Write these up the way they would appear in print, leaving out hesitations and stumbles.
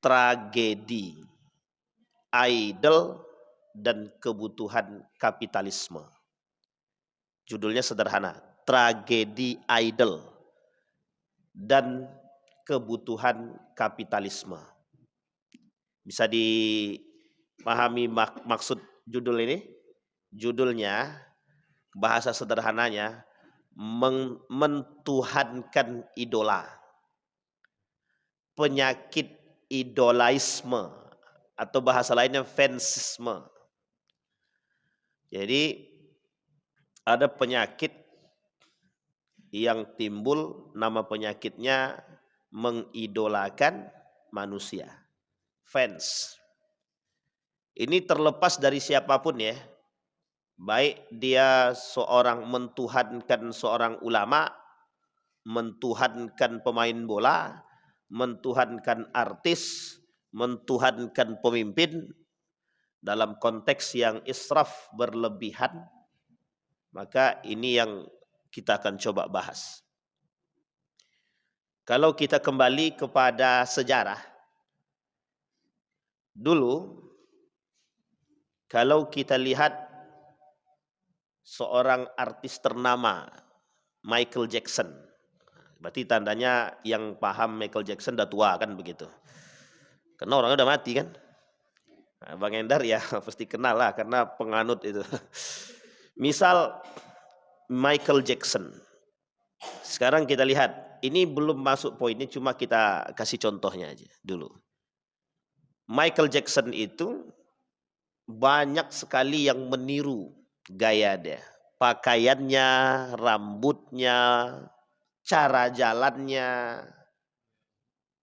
tragedi, idol, dan kebutuhan kapitalisme. Judulnya sederhana, tragedi idol dan kebutuhan kapitalisme. Bisa dipahami maksud judul ini? Judulnya, bahasa sederhananya, mentuhankan idola. Penyakit idolaisme atau bahasa lainnya fansisme. Jadi ada penyakit yang timbul, nama penyakitnya mengidolakan manusia. Fans. Ini terlepas dari siapapun ya. Baik dia seorang mentuhankan seorang ulama, mentuhankan pemain bola, mentuhankan artis, mentuhankan pemimpin dalam konteks yang israf berlebihan, maka ini yang kita akan coba bahas. Kalau kita kembali kepada sejarah, dulu kalau kita lihat seorang artis ternama, Michael Jackson, berarti tandanya yang paham Michael Jackson udah tua kan begitu. Karena orangnya udah mati kan. Nah, Bang Endar ya pasti kenal lah karena penganut itu. Misal Michael Jackson. Sekarang kita lihat, ini belum masuk poinnya, cuma kita kasih contohnya aja dulu. Michael Jackson itu banyak sekali yang meniru gaya dia. Pakaiannya, rambutnya, cara jalannya,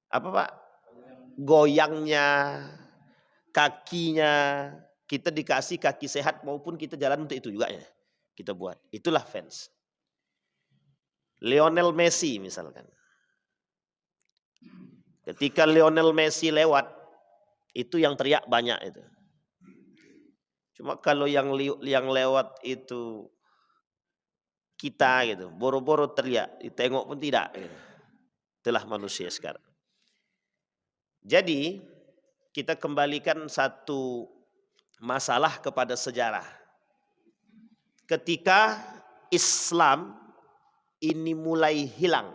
apa Pak? Goyangnya, kakinya. Kita dikasih kaki sehat maupun kita jalan untuk itu juga ya. Kita buat. Itulah fans. Lionel Messi misalkan. Ketika Lionel Messi lewat, itu yang teriak banyak itu. Cuma kalau yang lewat itu kita gitu, boro-boro teriak, ditengok pun tidak. Gitu. Itulah manusia sekarang. Jadi kita kembalikan satu masalah kepada sejarah. Ketika Islam ini mulai hilang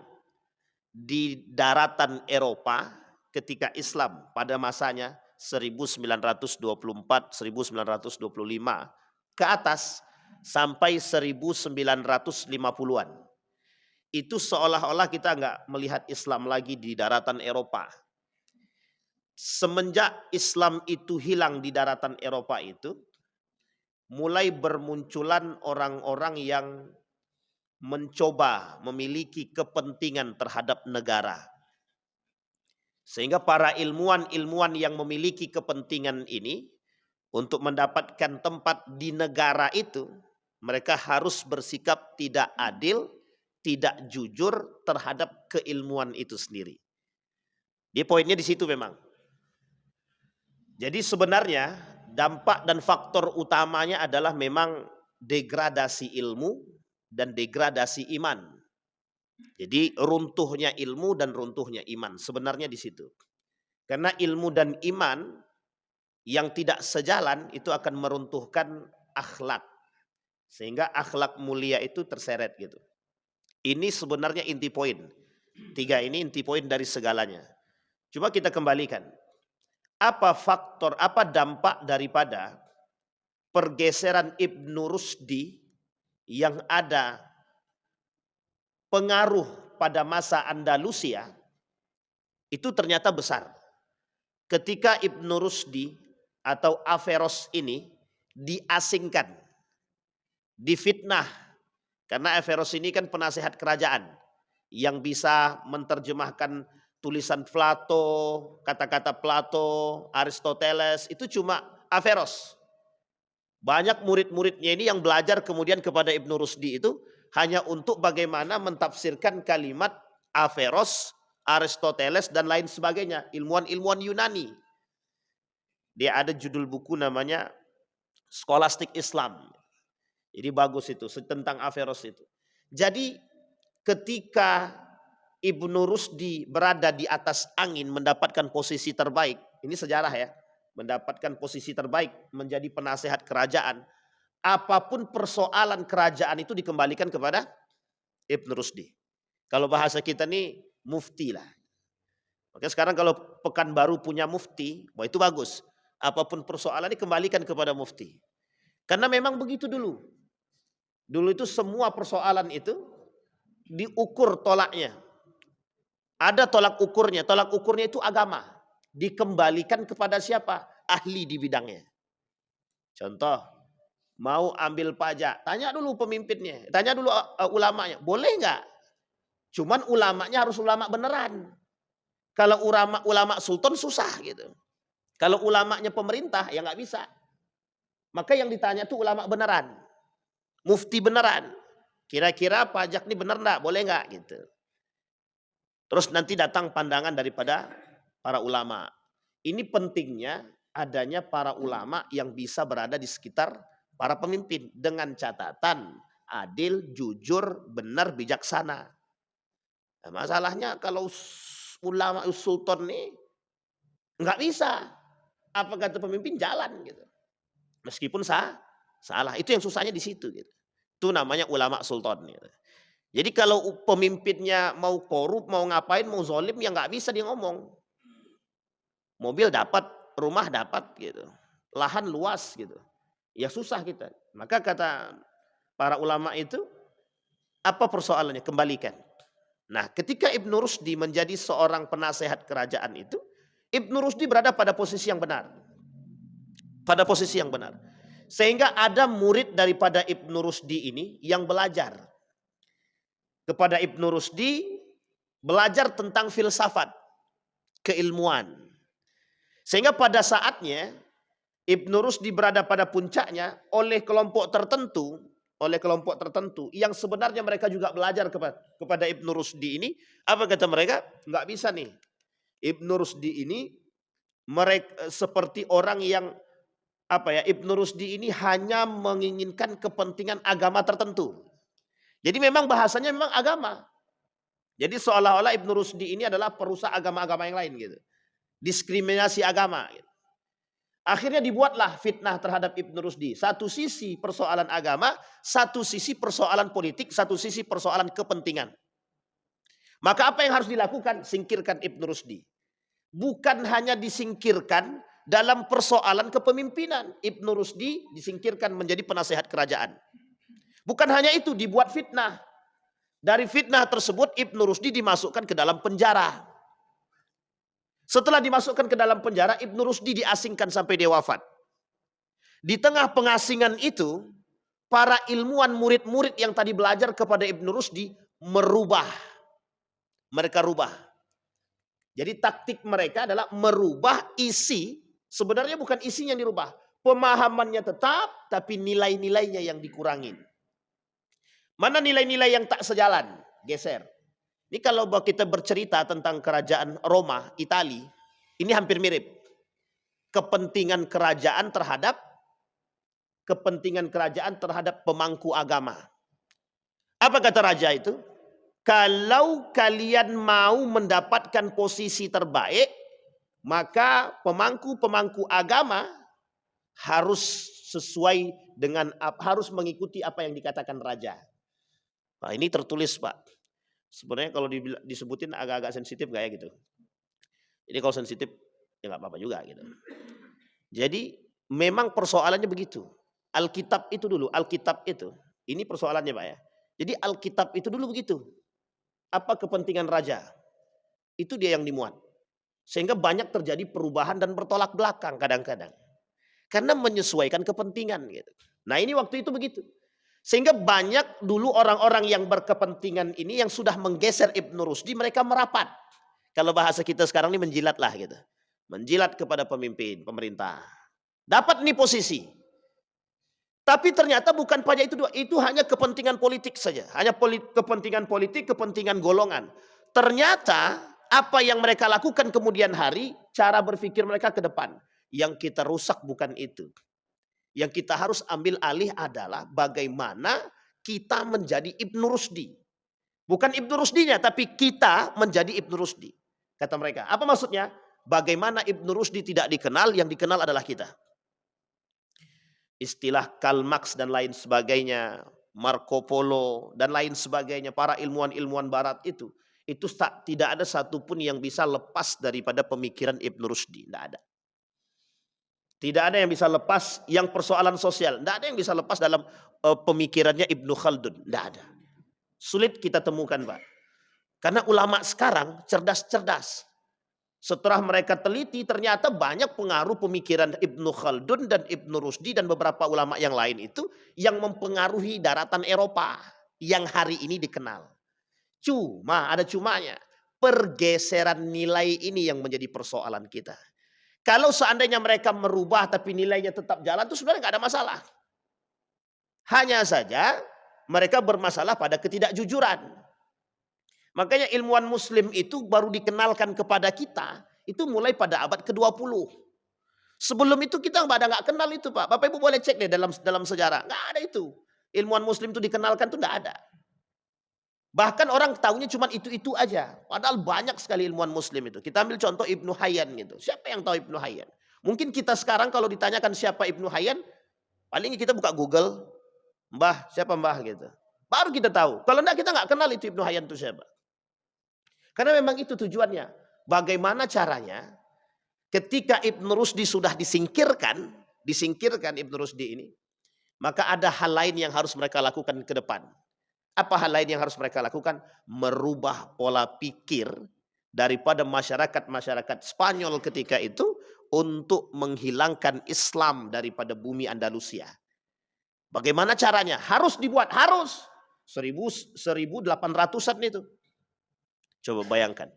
di daratan Eropa, ketika Islam pada masanya 1924, 1925 ke atas sampai 1950-an. Itu seolah-olah kita nggak melihat Islam lagi di daratan Eropa. Semenjak Islam itu hilang di daratan Eropa itu, mulai bermunculan orang-orang yang mencoba memiliki kepentingan terhadap negara. Sehingga para ilmuwan-ilmuwan yang memiliki kepentingan ini, untuk mendapatkan tempat di negara itu, mereka harus bersikap tidak adil, tidak jujur terhadap keilmuan itu sendiri. Dia poinnya di situ memang. Jadi sebenarnya dampak dan faktor utamanya adalah memang degradasi ilmu dan degradasi iman. Jadi runtuhnya ilmu dan runtuhnya iman sebenarnya di situ. Karena ilmu dan iman yang tidak sejalan itu akan meruntuhkan akhlak. Sehingga akhlak mulia itu terseret gitu. Ini sebenarnya inti poin. Tiga ini inti poin dari segalanya. Cuma kita kembalikan. Apa faktor, apa dampak daripada pergeseran Ibnu Rusdi yang ada pengaruh pada masa Andalusia itu ternyata besar. Ketika Ibnu Rusdi atau Averroes ini diasingkan, difitnah, karena Averroes ini kan penasehat kerajaan yang bisa menerjemahkan tulisan Plato, kata-kata Plato, Aristoteles, itu cuma Averroes. Banyak murid-muridnya ini yang belajar kemudian kepada Ibnu Rusdi itu hanya untuk bagaimana mentafsirkan kalimat Averroes, Aristoteles dan lain sebagainya, ilmuwan-ilmuwan Yunani. Dia ada judul buku namanya Scholastic Islam. Jadi bagus itu tentang Averroes itu. Jadi ketika Ibnu Rusdi berada di atas angin mendapatkan posisi terbaik. Ini sejarah ya. Mendapatkan posisi terbaik menjadi penasehat kerajaan. Apapun persoalan kerajaan itu dikembalikan kepada Ibnu Rusdi. Kalau bahasa kita nih mufti lah. Oke, sekarang kalau Pekanbaru punya mufti, wah itu bagus. Apapun persoalan dikembalikan kepada mufti. Karena memang begitu dulu. Dulu itu semua persoalan itu diukur tolaknya. Ada tolak ukurnya. Tolak ukurnya itu agama. Dikembalikan kepada siapa? Ahli di bidangnya. Contoh, mau ambil pajak. Tanya dulu pemimpinnya. Tanya dulu ulamanya. Boleh nggak? Cuman ulamanya harus ulama beneran. Kalau ulama sultan susah gitu. Kalau ulamanya pemerintah ya nggak bisa. Maka yang ditanya tuh ulama beneran. Mufti beneran. Kira-kira pajak ini bener nggak? Boleh nggak gitu. Terus nanti datang pandangan daripada para ulama. Ini pentingnya adanya para ulama yang bisa berada di sekitar para pemimpin. Dengan catatan adil, jujur, benar, bijaksana. Nah, masalahnya kalau ulama sultan nih nggak bisa. Apa kata pemimpin jalan gitu. Meskipun salah. Itu yang susahnya di situ gitu. Itu namanya ulama sultan gitu. Jadi kalau pemimpinnya mau korup, mau ngapain, mau zolim ya nggak bisa dia ngomong. Mobil dapat, rumah dapat gitu. Lahan luas gitu. Ya susah kita. Maka kata para ulama itu, apa persoalannya? Kembalikan. Nah, ketika Ibnu Rusdi menjadi seorang penasehat kerajaan itu, Ibnu Rusdi berada pada posisi yang benar. Pada posisi yang benar. Sehingga ada murid daripada Ibnu Rusdi ini yang belajar kepada Ibnu Rusdi, belajar tentang filsafat, keilmuan. Sehingga pada saatnya Ibnu Rusdi berada pada puncaknya oleh kelompok tertentu yang sebenarnya mereka juga belajar kepada Ibnu Rusdi ini. Apa kata mereka? Nggak bisa nih. Ibnu Rusdi ini mereka seperti orang yang Ibnu Rusdi ini hanya menginginkan kepentingan agama tertentu. Jadi memang bahasanya memang agama. Jadi seolah-olah Ibnu Rusdi ini adalah perusak agama-agama yang lain gitu. Diskriminasi agama gitu. Akhirnya dibuatlah fitnah terhadap Ibnu Rusdi. Satu sisi persoalan agama, satu sisi persoalan politik, satu sisi persoalan kepentingan. Maka apa yang harus dilakukan? Singkirkan Ibnu Rusdi. Bukan hanya disingkirkan dalam persoalan kepemimpinan. Ibnu Rusdi disingkirkan menjadi penasehat kerajaan. Bukan hanya itu, dibuat fitnah. Dari fitnah tersebut Ibnu Rusdi dimasukkan ke dalam penjara. Setelah dimasukkan ke dalam penjara, Ibnu Rusdi diasingkan sampai dia wafat. Di tengah pengasingan itu, para ilmuwan murid-murid yang tadi belajar kepada Ibnu Rusdi merubah. Mereka rubah. Jadi taktik mereka adalah merubah isi, sebenarnya bukan isinya yang dirubah. Pemahamannya tetap, tapi nilai-nilainya yang dikurangin. Mana nilai-nilai yang tak sejalan? Geser. Ini kalau kita bercerita tentang kerajaan Roma, Itali, ini hampir mirip. Kepentingan kerajaan terhadap pemangku agama. Apa kata raja itu? Kalau kalian mau mendapatkan posisi terbaik, maka pemangku agama harus sesuai dengan, harus mengikuti apa yang dikatakan raja. Nah, ini tertulis, Pak. Sebenarnya kalau disebutin agak-agak sensitif gak ya gitu. Jadi kalau sensitif ya nggak apa-apa juga gitu. Jadi memang persoalannya begitu. Alkitab itu dulu, ini persoalannya Pak ya. Jadi Alkitab itu dulu begitu. Apa kepentingan raja? Itu dia yang dimuat. Sehingga banyak terjadi perubahan dan bertolak belakang kadang-kadang. Karena menyesuaikan kepentingan gitu. Nah ini waktu itu begitu. Sehingga banyak dulu orang-orang yang berkepentingan ini yang sudah menggeser Ibnu Rusdi, mereka merapat. Kalau bahasa kita sekarang ini menjilat lah gitu. Menjilat kepada pemimpin, pemerintah. Dapat nih posisi. Tapi ternyata bukan pajak itu dua. Itu hanya kepentingan politik saja. Hanya kepentingan politik, kepentingan golongan. Ternyata apa yang mereka lakukan kemudian hari, cara berpikir mereka ke depan. Yang kita rusak bukan itu. Yang kita harus ambil alih adalah bagaimana kita menjadi Ibnu Rusdi. Bukan Ibnu Rusdinya, tapi kita menjadi Ibnu Rusdi. Kata mereka. Apa maksudnya? Bagaimana Ibnu Rusdi tidak dikenal, yang dikenal adalah kita. Istilah Karl Marx dan lain sebagainya, Marco Polo dan lain sebagainya, para ilmuwan-ilmuwan barat itu tidak ada satupun yang bisa lepas daripada pemikiran Ibnu Rusdi. Tidak ada. Tidak ada yang bisa lepas yang persoalan sosial. Tidak ada yang bisa lepas dalam pemikirannya Ibnu Khaldun. Tidak ada. Sulit kita temukan, Pak. Karena ulama sekarang cerdas-cerdas. Setelah mereka teliti, ternyata banyak pengaruh pemikiran Ibnu Khaldun dan Ibnu Rusdi dan beberapa ulama yang lain itu yang mempengaruhi daratan Eropa yang hari ini dikenal. Cuma, ada cumanya. Pergeseran nilai ini yang menjadi persoalan kita. Kalau seandainya mereka merubah tapi nilainya tetap jalan, itu sebenarnya nggak ada masalah. Hanya saja mereka bermasalah pada ketidakjujuran. Makanya ilmuwan muslim itu baru dikenalkan kepada kita, itu mulai pada abad ke-20. Sebelum itu kita nggak kenal itu, Pak. Bapak Ibu boleh cek deh dalam sejarah. Nggak ada itu. Ilmuwan muslim itu dikenalkan itu nggak ada. Bahkan orang tahunya cuma itu-itu aja. Padahal banyak sekali ilmuwan muslim itu. Kita ambil contoh Ibnu Hayyan gitu. Siapa yang tahu Ibnu Hayyan? Mungkin kita sekarang kalau ditanyakan siapa Ibnu Hayyan, paling kita buka Google, Mbah, siapa Mbah gitu. Baru kita tahu. Kalau enggak kita nggak kenal itu Ibnu Hayyan itu siapa. Karena memang itu tujuannya. Bagaimana caranya ketika Ibnu Rusdi sudah disingkirkan Ibnu Rusdi ini, maka ada hal lain yang harus mereka lakukan ke depan. Apa hal lain yang harus mereka lakukan? Merubah pola pikir daripada masyarakat Spanyol ketika itu untuk menghilangkan Islam daripada bumi Andalusia. Bagaimana caranya? Harus dibuat, harus. 1800-an itu. Coba bayangkan.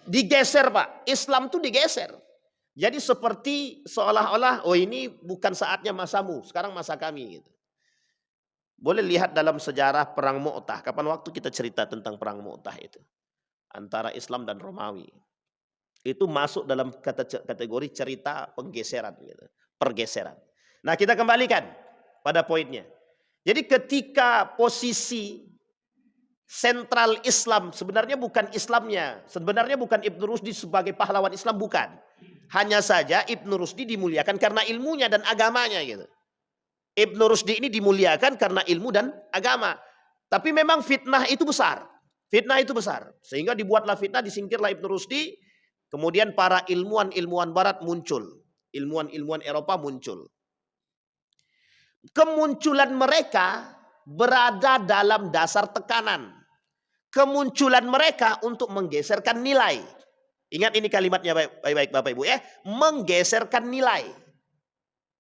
Digeser, Pak. Islam itu digeser. Jadi seperti seolah-olah, oh ini bukan saatnya masamu, sekarang masa kami gitu. Boleh lihat dalam sejarah Perang Mu'tah. Kapan waktu kita cerita tentang Perang Mu'tah itu. Antara Islam dan Romawi. Itu masuk dalam kategori cerita penggeseran. Gitu. Pergeseran. Nah kita kembalikan pada poinnya. Jadi ketika posisi sentral Islam, sebenarnya bukan Islamnya. Sebenarnya bukan Ibnu Rusdi sebagai pahlawan Islam, bukan. Hanya saja Ibnu Rusdi dimuliakan karena ilmunya dan agamanya gitu. Ibnu Rusdi ini dimuliakan karena ilmu dan agama. Tapi memang fitnah itu besar. Fitnah itu besar. Sehingga dibuatlah fitnah, disingkirlah Ibnu Rusdi. Kemudian para ilmuwan barat muncul. Ilmuwan Eropa muncul. Kemunculan mereka berada dalam dasar tekanan. Kemunculan mereka untuk menggeserkan nilai. Ingat ini kalimatnya baik-baik Bapak Ibu ya. Menggeserkan nilai.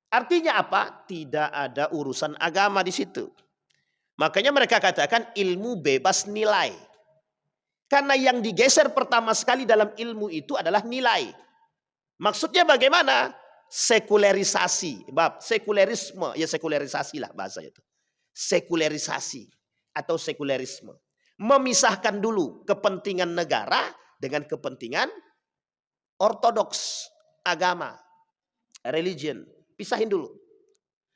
Artinya apa? Tidak ada urusan agama di situ. Makanya mereka katakan ilmu bebas nilai. Karena yang digeser pertama sekali dalam ilmu itu adalah nilai. Maksudnya bagaimana? Sekularisasi. Sekularisme. Ya sekularisasi lah bahasa itu. Sekularisasi atau sekularisme. Memisahkan dulu kepentingan negara dengan kepentingan ortodoks. Agama. Religion. Pisahin dulu.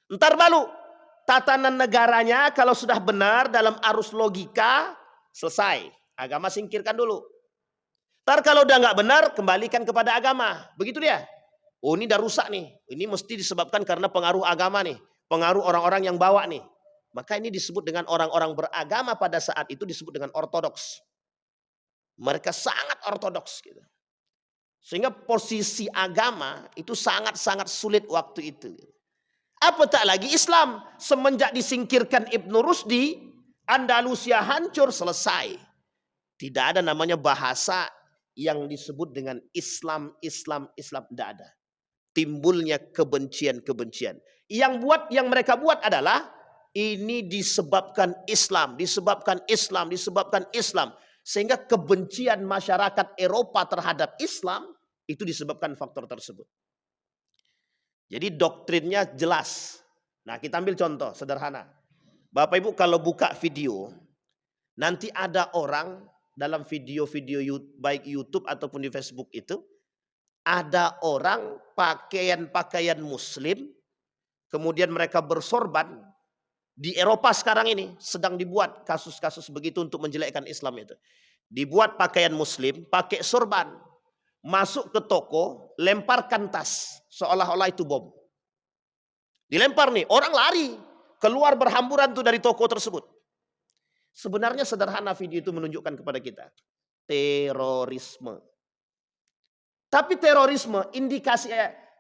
Ntar baru tatanan negaranya kalau sudah benar dalam arus logika selesai. Agama singkirkan dulu. Ntar kalau udah nggak benar kembalikan kepada agama. Begitu dia. Oh ini udah rusak nih. Ini mesti disebabkan karena pengaruh agama nih. Pengaruh orang-orang yang bawa nih. Maka ini disebut dengan orang-orang beragama pada saat itu disebut dengan ortodoks. Mereka sangat ortodoks gitu. Sehingga posisi agama itu sangat-sangat sulit waktu itu. Apatah lagi Islam. Semenjak disingkirkan Ibnu Rusdi, Andalusia hancur, selesai. Tidak ada namanya bahasa yang disebut dengan Islam. Tidak ada. Timbulnya kebencian-kebencian. Yang mereka buat adalah ini disebabkan Islam. Sehingga kebencian masyarakat Eropa terhadap Islam itu disebabkan faktor tersebut. Jadi doktrinnya jelas. Nah kita ambil contoh sederhana. Bapak Ibu kalau buka video, nanti ada orang dalam video-video baik YouTube ataupun di Facebook itu, ada orang pakaian-pakaian muslim, kemudian mereka bersorban, Di Eropa sekarang ini sedang dibuat kasus-kasus begitu untuk menjelekkan Islam itu. Dibuat pakaian muslim, pakai sorban. Masuk ke toko, lemparkan tas. Seolah-olah itu bom. Dilempar nih, orang lari. Keluar berhamburan tuh dari toko tersebut. Sebenarnya sederhana video itu menunjukkan kepada kita. Terorisme. Tapi terorisme, indikasi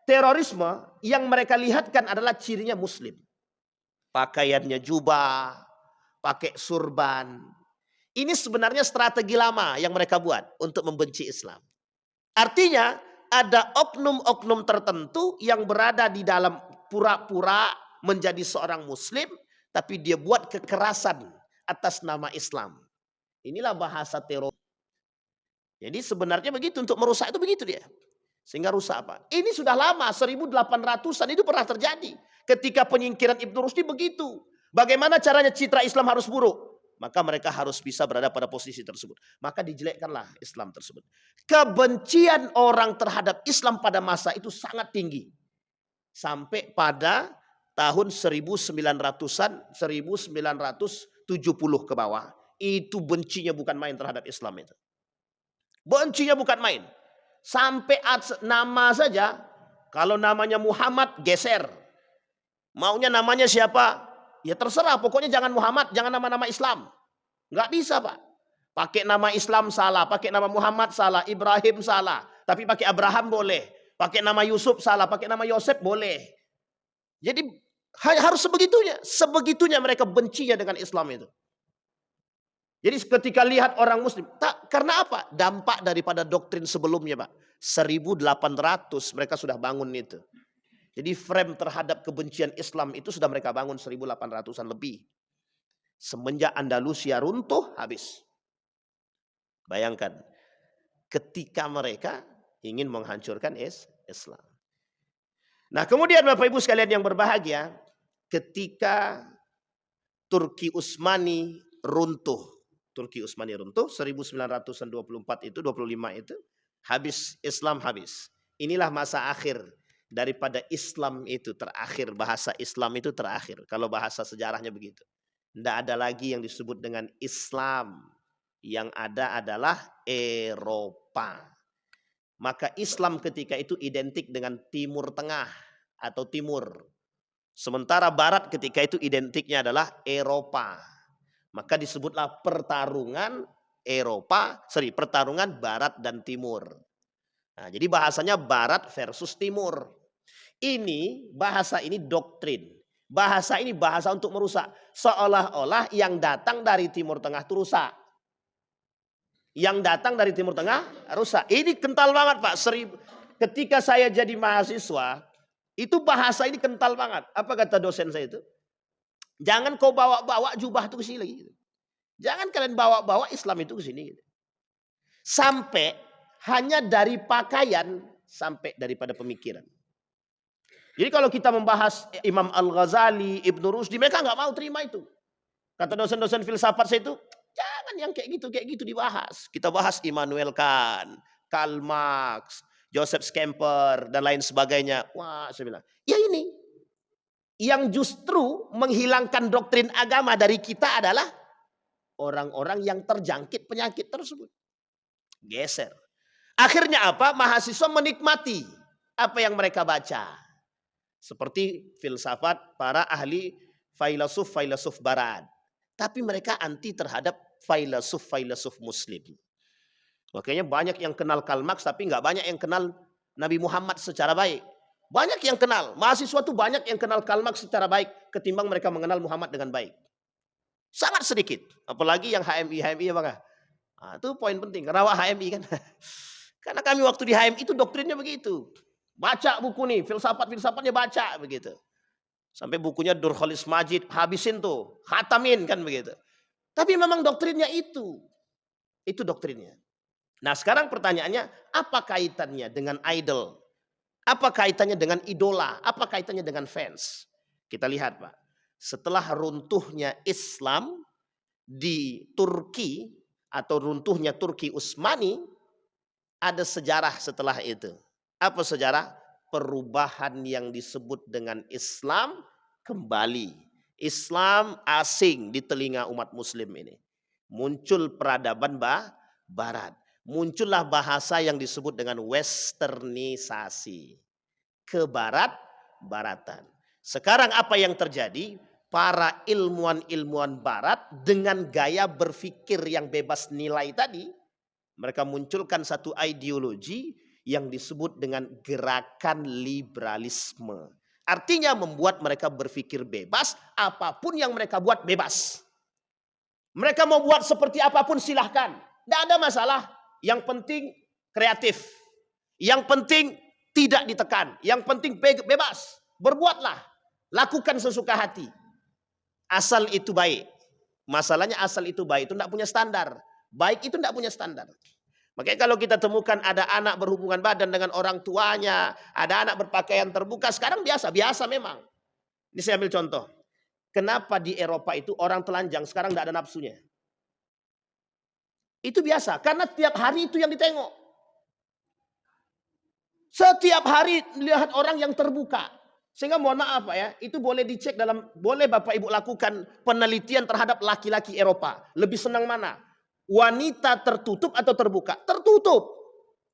terorisme yang mereka lihatkan adalah cirinya muslim. Pakaiannya jubah, pakai surban. Ini sebenarnya strategi lama yang mereka buat untuk membenci Islam. Artinya ada oknum-oknum tertentu yang berada di dalam pura-pura menjadi seorang muslim, tapi dia buat kekerasan atas nama Islam. Inilah bahasa teror. Jadi sebenarnya begitu, untuk merusak itu begitu dia. Sehingga rusak apa? Ini sudah lama, 1800-an itu pernah terjadi. Ketika penyingkiran Ibnu Rushdi begitu. Bagaimana caranya citra Islam harus buruk? Maka mereka harus bisa berada pada posisi tersebut. Maka dijelekkanlah Islam tersebut. Kebencian orang terhadap Islam pada masa itu sangat tinggi. Sampai pada tahun 1900-an, 1970 ke bawah. Itu bencinya bukan main terhadap Islam itu. Bencinya bukan main. Sampai nama saja, kalau namanya Muhammad geser. Maunya namanya siapa? Ya terserah, pokoknya jangan Muhammad, jangan nama-nama Islam. Nggak bisa Pak. Pakai nama Islam salah, pakai nama Muhammad salah, Ibrahim salah. Tapi pakai Abraham boleh. Pakai nama Yusuf salah, pakai nama Yosef boleh. Jadi harus sebegitunya. Sebegitunya mereka bencinya dengan Islam itu. Jadi ketika lihat orang muslim, karena apa? Dampak daripada doktrin sebelumnya Pak. 1800 mereka sudah bangun itu. Jadi frame terhadap kebencian Islam itu sudah mereka bangun 1800-an lebih. Semenjak Andalusia runtuh, habis. Bayangkan, ketika mereka ingin menghancurkan Islam. Nah kemudian Bapak Ibu sekalian yang berbahagia, ketika Turki Utsmani runtuh. Turki Utsmani runtuh 1924 itu 25 itu habis Islam habis. Inilah masa akhir daripada Islam itu terakhir, bahasa Islam itu terakhir. Kalau bahasa sejarahnya begitu. Tidak ada lagi yang disebut dengan Islam. Yang ada adalah Eropa. Maka Islam ketika itu identik dengan Timur Tengah atau Timur. Sementara Barat ketika itu identiknya adalah Eropa. Maka disebutlah pertarungan pertarungan Barat dan Timur. Nah, jadi bahasanya Barat versus Timur. Bahasa ini doktrin. Bahasa ini bahasa untuk merusak. Seolah-olah yang datang dari Timur Tengah itu rusak. Yang datang dari Timur Tengah rusak. Ini kental banget Pak. Ketika saya jadi mahasiswa, itu bahasa ini kental banget. Apa kata dosen saya itu? Jangan kau bawa-bawa jubah itu ke sini. Jangan kalian bawa-bawa Islam itu ke sini. Sampai hanya dari pakaian sampai daripada pemikiran. Jadi kalau kita membahas Imam Al-Ghazali, Ibnu Rushdi, mereka nggak mau terima itu. Kata dosen-dosen filsafat saya itu, jangan yang kayak gitu dibahas. Kita bahas Immanuel Kant, Karl Marx, Joseph Schumpeter dan lain sebagainya. Wah, saya bilang, ya ini yang justru menghilangkan doktrin agama dari kita adalah orang-orang yang terjangkit penyakit tersebut. Geser. Akhirnya apa? Mahasiswa menikmati apa yang mereka baca. Seperti filsafat para ahli filosof barat. Tapi mereka anti terhadap filosof muslim. Makanya banyak yang kenal Karl Marx tapi nggak banyak yang kenal Nabi Muhammad secara baik. Banyak yang kenal, mahasiswa tuh banyak yang kenal Karl Marx secara baik ketimbang mereka mengenal Muhammad dengan baik. Sangat sedikit, apalagi yang HMI ya Bang. Nah, itu poin penting, rawat HMI kan. Karena kami waktu di HMI itu doktrinnya begitu. Baca buku nih, filsafatnya baca begitu. Sampai bukunya Durkholis Majid habisin tuh, khatamin kan begitu. Tapi memang doktrinnya itu. Itu doktrinnya. Nah, sekarang pertanyaannya, apa kaitannya dengan idol? Apa kaitannya dengan idola? Apa kaitannya dengan fans? Kita lihat Pak. Setelah runtuhnya Islam di Turki atau runtuhnya Turki Utsmani, ada sejarah setelah itu. Apa sejarah? Perubahan yang disebut dengan Islam kembali. Islam asing di telinga umat muslim ini. Muncul peradaban barat. Muncullah bahasa yang disebut dengan westernisasi. Kebarat-baratan. Sekarang apa yang terjadi? Para ilmuwan-ilmuwan barat dengan gaya berpikir yang bebas nilai tadi, mereka munculkan satu ideologi yang disebut dengan gerakan liberalisme. Artinya membuat mereka berpikir bebas, apapun yang mereka buat bebas. Mereka mau buat seperti apapun silahkan. Tidak ada masalah. Yang penting kreatif. Yang penting tidak ditekan. Yang penting bebas. Berbuatlah. Lakukan sesuka hati. Asal itu baik. Masalahnya asal itu baik itu tidak punya standar. Baik itu tidak punya standar. Makanya kalau kita temukan ada anak berhubungan badan dengan orang tuanya, ada anak berpakaian terbuka, sekarang biasa memang. Ini saya ambil contoh. Kenapa di Eropa itu orang telanjang sekarang tidak ada nafsunya? Itu biasa, karena tiap hari itu yang ditengok. Setiap hari lihat orang yang terbuka. Sehingga mohon maaf Pak ya, itu boleh dicek boleh Bapak Ibu lakukan penelitian terhadap laki-laki Eropa. Lebih senang mana? Wanita tertutup atau terbuka? Tertutup.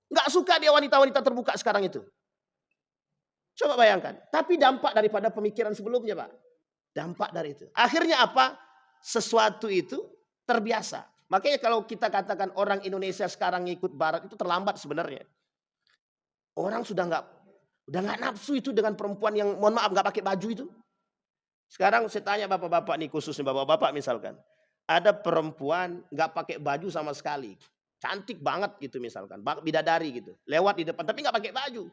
Nggak suka dia wanita-wanita terbuka sekarang itu. Coba bayangkan. Tapi dampak daripada pemikiran sebelumnya Pak. Dampak dari itu. Akhirnya apa? Sesuatu itu terbiasa. Makanya kalau kita katakan orang Indonesia sekarang ngikut Barat itu terlambat sebenarnya. Orang sudah nggak nafsu itu dengan perempuan yang mohon maaf nggak pakai baju itu. Sekarang saya tanya bapak-bapak nih, khususnya bapak-bapak misalkan. Ada perempuan nggak pakai baju sama sekali. Cantik banget gitu misalkan. Bidadari gitu. Lewat di depan tapi nggak pakai baju.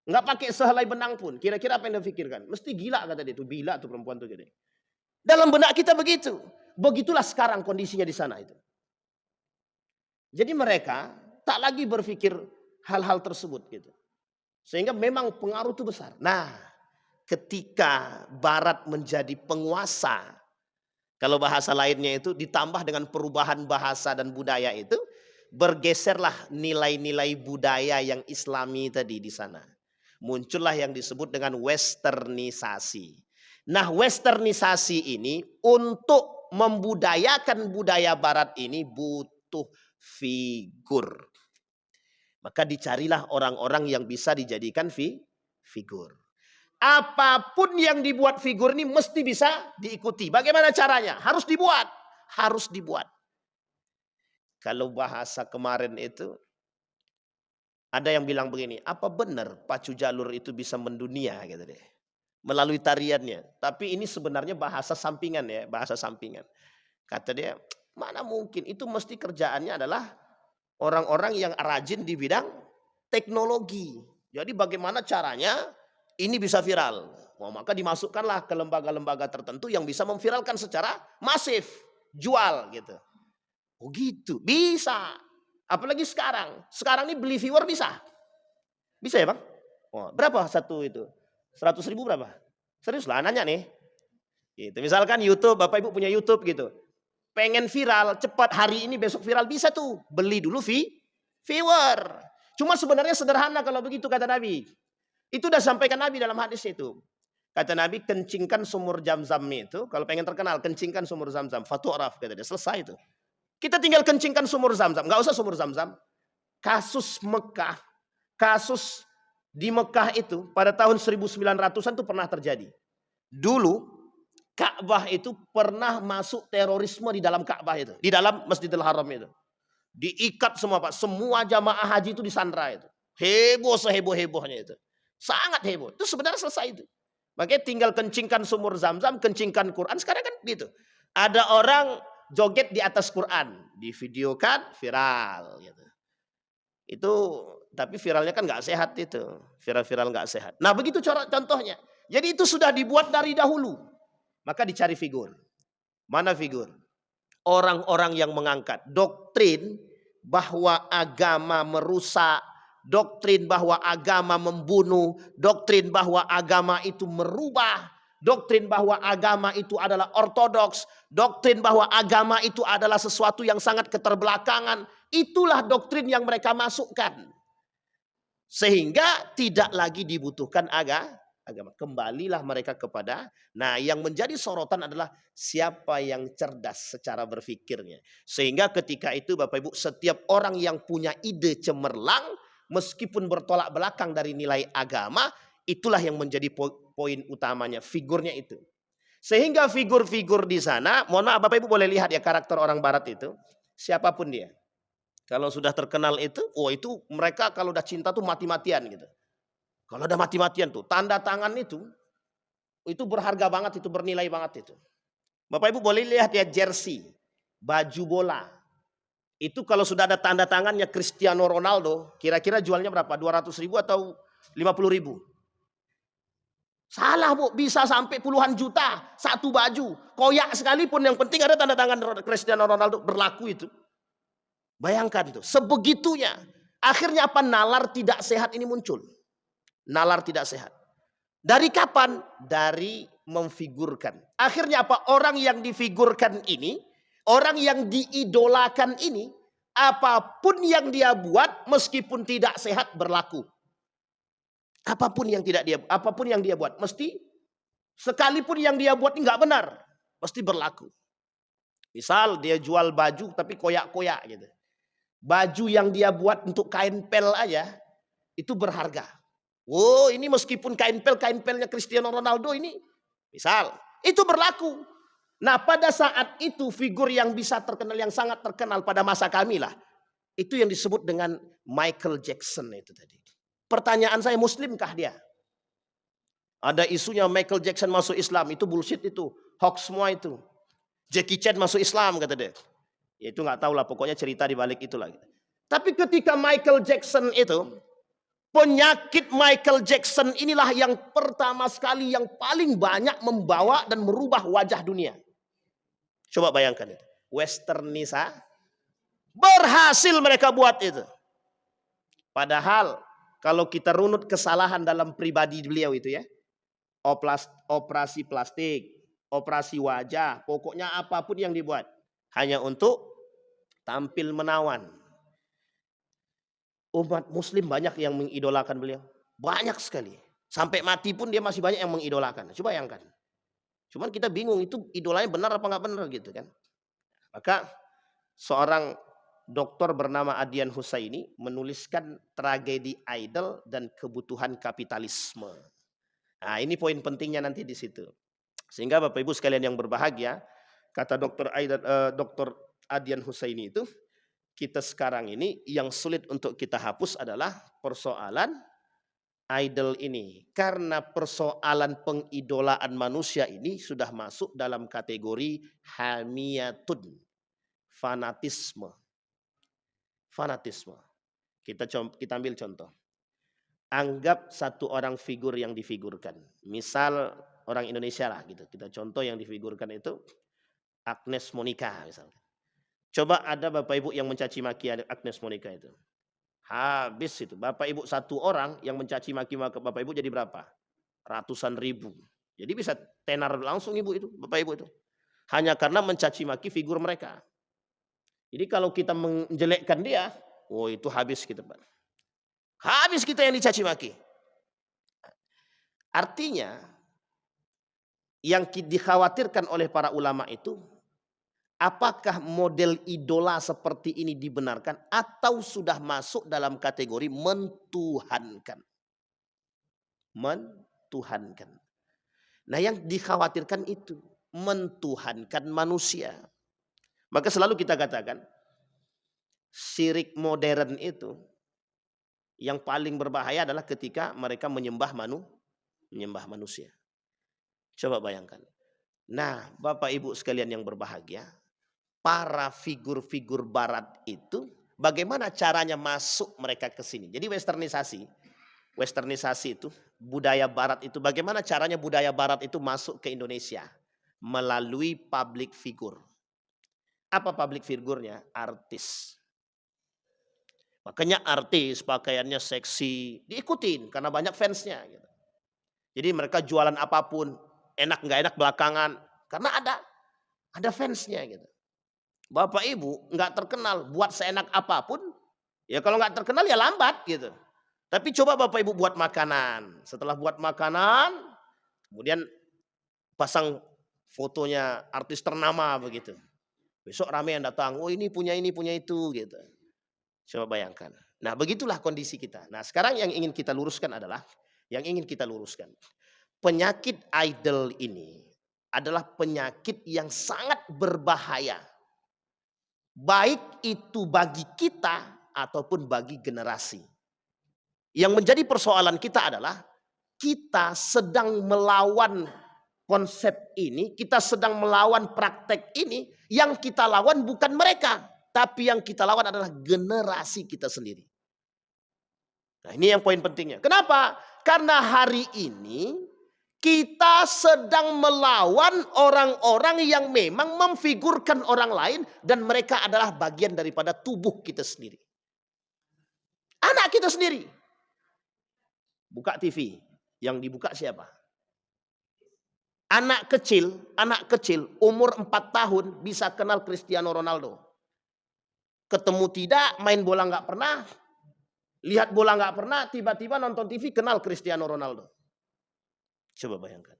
Nggak pakai sehelai benang pun. Kira-kira apa yang dia pikirkan? Mesti gila kata dia tuh. Gila tuh perempuan tuh gitu. Dalam benak kita begitu. Begitulah sekarang kondisinya di sana itu. Jadi mereka tak lagi berpikir hal-hal tersebut gitu. Sehingga memang pengaruh itu besar. Nah, ketika Barat menjadi penguasa, kalau bahasa lainnya itu ditambah dengan perubahan bahasa dan budaya itu, bergeserlah nilai-nilai budaya yang Islami tadi di sana. Muncullah yang disebut dengan westernisasi. Nah, westernisasi ini untuk membudayakan budaya Barat ini butuh figur. Maka dicarilah orang-orang yang bisa dijadikan figur. Apapun yang dibuat figur ini mesti bisa diikuti. Bagaimana caranya? Harus dibuat. Harus dibuat. Kalau bahasa kemarin itu, ada yang bilang begini, apa benar pacu jalur itu bisa mendunia gitu deh. Melalui tariannya. Tapi ini sebenarnya bahasa sampingan ya, bahasa sampingan. Kata dia, mana mungkin, itu mesti kerjaannya adalah orang-orang yang rajin di bidang teknologi. Jadi bagaimana caranya ini bisa viral. Maka dimasukkanlah ke lembaga-lembaga tertentu yang bisa memviralkan secara masif. Jual gitu. Oh gitu, bisa. Apalagi sekarang. Sekarang ini beli viewer bisa. Bisa ya Bang? Oh, berapa satu itu? 100.000 berapa? Serius lah nanya nih. Gitu. Misalkan YouTube, Bapak Ibu punya YouTube gitu. Pengen viral, cepat hari ini besok viral bisa tuh. Beli dulu viewer. Cuma sebenarnya sederhana kalau begitu kata Nabi. Itu udah sampaikan Nabi dalam hadis itu. Kata Nabi kencingkan sumur Zam-Zam itu. Kalau pengen terkenal kencingkan sumur Zam-Zam. Fatu'raf kata dia. Selesai itu. Kita tinggal kencingkan sumur Zam-Zam. Gak usah sumur Zam-Zam. Kasus Mekah. Kasus di Mekah itu pada tahun 1900-an itu pernah terjadi. Dulu Ka'bah itu pernah masuk terorisme di dalam Ka'bah itu. Di dalam Masjidil Haram itu. Diikat semua Pak. Semua jamaah haji itu disandra itu. Heboh seheboh-hebohnya itu. Sangat heboh. Itu sebenarnya selesai itu. Makanya tinggal kencingkan sumur Zam-Zam, kencingkan Quran. Sekarang kan gitu. Ada orang joget di atas Quran. Divideokan viral. Gitu. Itu tapi viralnya kan gak sehat itu. Viral-viral gak sehat. Nah begitu contohnya. Jadi itu sudah dibuat dari dahulu. Maka dicari figur. Mana figur? Orang-orang yang mengangkat doktrin bahwa agama merusak, doktrin bahwa agama membunuh, doktrin bahwa agama itu merubah, doktrin bahwa agama itu adalah ortodoks, doktrin bahwa agama itu adalah sesuatu yang sangat keterbelakangan. Itulah doktrin yang mereka masukkan. Sehingga tidak lagi dibutuhkan agama. Kembalilah mereka kepada, nah yang menjadi sorotan adalah siapa yang cerdas secara berfikirnya. Sehingga ketika itu Bapak Ibu, setiap orang yang punya ide cemerlang, meskipun bertolak belakang dari nilai agama, itulah yang menjadi poin utamanya, figurnya itu. Sehingga figur-figur di sana, mohon maaf Bapak Ibu boleh lihat ya karakter orang barat itu, siapapun dia. Kalau sudah terkenal itu, oh itu mereka kalau udah cinta tuh mati-matian gitu. Kalau udah mati-matian tuh, tanda tangan itu berharga banget, itu bernilai banget itu. Bapak Ibu boleh lihat ya jersey, baju bola. Itu kalau sudah ada tanda tangannya Cristiano Ronaldo, kira-kira jualnya berapa? 200.000 atau 50.000? Salah Bu, bisa sampai puluhan juta satu baju. Koyak sekalipun yang penting ada tanda tangan Cristiano Ronaldo berlaku itu. Bayangkan tuh, sebegitunya. Akhirnya apa? Nalar tidak sehat ini muncul. Nalar tidak sehat. Dari kapan? Dari memfigurkan. Akhirnya apa? Orang yang difigurkan ini, orang yang diidolakan ini, apapun yang dia buat meskipun tidak sehat berlaku. Apapun yang dia buat mesti, sekalipun yang dia buat ini nggak benar, mesti berlaku. Misal dia jual baju tapi koyak-koyak gitu. Baju yang dia buat untuk kain pel aja itu berharga. Oh, ini meskipun kainpelnya Cristiano Ronaldo ini, misal, itu berlaku. Nah, pada saat itu figur yang bisa terkenal, yang sangat terkenal pada masa kami lah, itu yang disebut dengan Michael Jackson itu tadi. Pertanyaan saya, muslimkah dia? Ada isunya Michael Jackson masuk Islam, itu bullshit itu, hoax semua itu. Jackie Chan masuk Islam kata dia. Ya itu nggak tahu lah, pokoknya cerita di balik itu lagi. Tapi ketika Michael Jackson itu, penyakit Michael Jackson inilah yang pertama sekali yang paling banyak membawa dan merubah wajah dunia. Coba bayangkan itu. Westernisasi. Berhasil mereka buat itu. Padahal kalau kita runut kesalahan dalam pribadi beliau itu ya. Operasi plastik, operasi wajah, pokoknya apapun yang dibuat. Hanya untuk tampil menawan. Umat muslim banyak yang mengidolakan beliau. Banyak sekali. Sampai mati pun dia masih banyak yang mengidolakan. Coba bayangkan. Cuman kita bingung itu idolanya benar apa nggak benar gitu kan. Maka seorang dokter bernama Adian Husaini menuliskan Tragedi Idol dan Kebutuhan Kapitalisme. Nah ini poin pentingnya nanti di situ. Sehingga Bapak Ibu sekalian yang berbahagia, kata Dr. Adian Husaini itu, kita sekarang ini yang sulit untuk kita hapus adalah persoalan idol ini. Karena persoalan pengidolaan manusia ini sudah masuk dalam kategori hamiyatun. Fanatisme. Fanatisme. Kita ambil contoh. Anggap satu orang figur yang difigurkan. Misal orang Indonesia lah gitu. Kita contoh yang difigurkan itu Agnes Monica misalnya. Coba ada Bapak Ibu yang mencaci maki Agnes Monica itu. Habis itu. Bapak Ibu satu orang yang mencaci maki Bapak Ibu jadi berapa? Ratusan ribu. Jadi bisa tenar langsung Ibu itu, Bapak Ibu itu. Hanya karena mencaci maki figur mereka. Jadi kalau kita menjelekkan dia, oh itu habis kita, Pak. Habis kita yang dicaci maki. Artinya yang dikhawatirkan oleh para ulama itu, apakah model idola seperti ini dibenarkan atau sudah masuk dalam kategori mentuhankan? Mentuhankan. Nah yang dikhawatirkan itu mentuhankan manusia. Maka selalu kita katakan syirik modern itu yang paling berbahaya adalah ketika mereka menyembah manusia. Coba bayangkan. Nah Bapak Ibu sekalian yang berbahagia, para figur-figur barat itu bagaimana caranya masuk mereka ke sini. Jadi westernisasi itu, budaya barat itu bagaimana caranya budaya barat itu masuk ke Indonesia melalui public figure. Apa public figurnya? Artis. Makanya artis pakaiannya seksi, diikutin karena banyak fansnya gitu. Jadi mereka jualan apapun, enak nggak enak belakangan karena ada fansnya gitu. Bapak Ibu nggak terkenal buat seenak apapun, ya kalau nggak terkenal ya lambat gitu. Tapi coba Bapak Ibu buat makanan. Setelah buat makanan, kemudian pasang fotonya artis ternama begitu. Besok ramai yang datang, oh ini punya itu gitu. Coba bayangkan. Nah begitulah kondisi kita. Nah sekarang yang ingin kita luruskan adalah, penyakit idol ini adalah penyakit yang sangat berbahaya. Baik itu bagi kita ataupun bagi generasi. Yang menjadi persoalan kita adalah kita sedang melawan konsep ini, kita sedang melawan praktek ini. Yang kita lawan bukan mereka, tapi yang kita lawan adalah generasi kita sendiri. Nah ini yang poin pentingnya. Kenapa? Karena hari ini kita sedang melawan orang-orang yang memang memfigurkan orang lain dan mereka adalah bagian daripada tubuh kita sendiri. Anak kita sendiri. Buka TV, yang dibuka siapa? Anak kecil umur 4 tahun bisa kenal Cristiano Ronaldo. Ketemu tidak, main bola nggak pernah, lihat bola nggak pernah, tiba-tiba nonton TV kenal Cristiano Ronaldo. Coba bayangkan.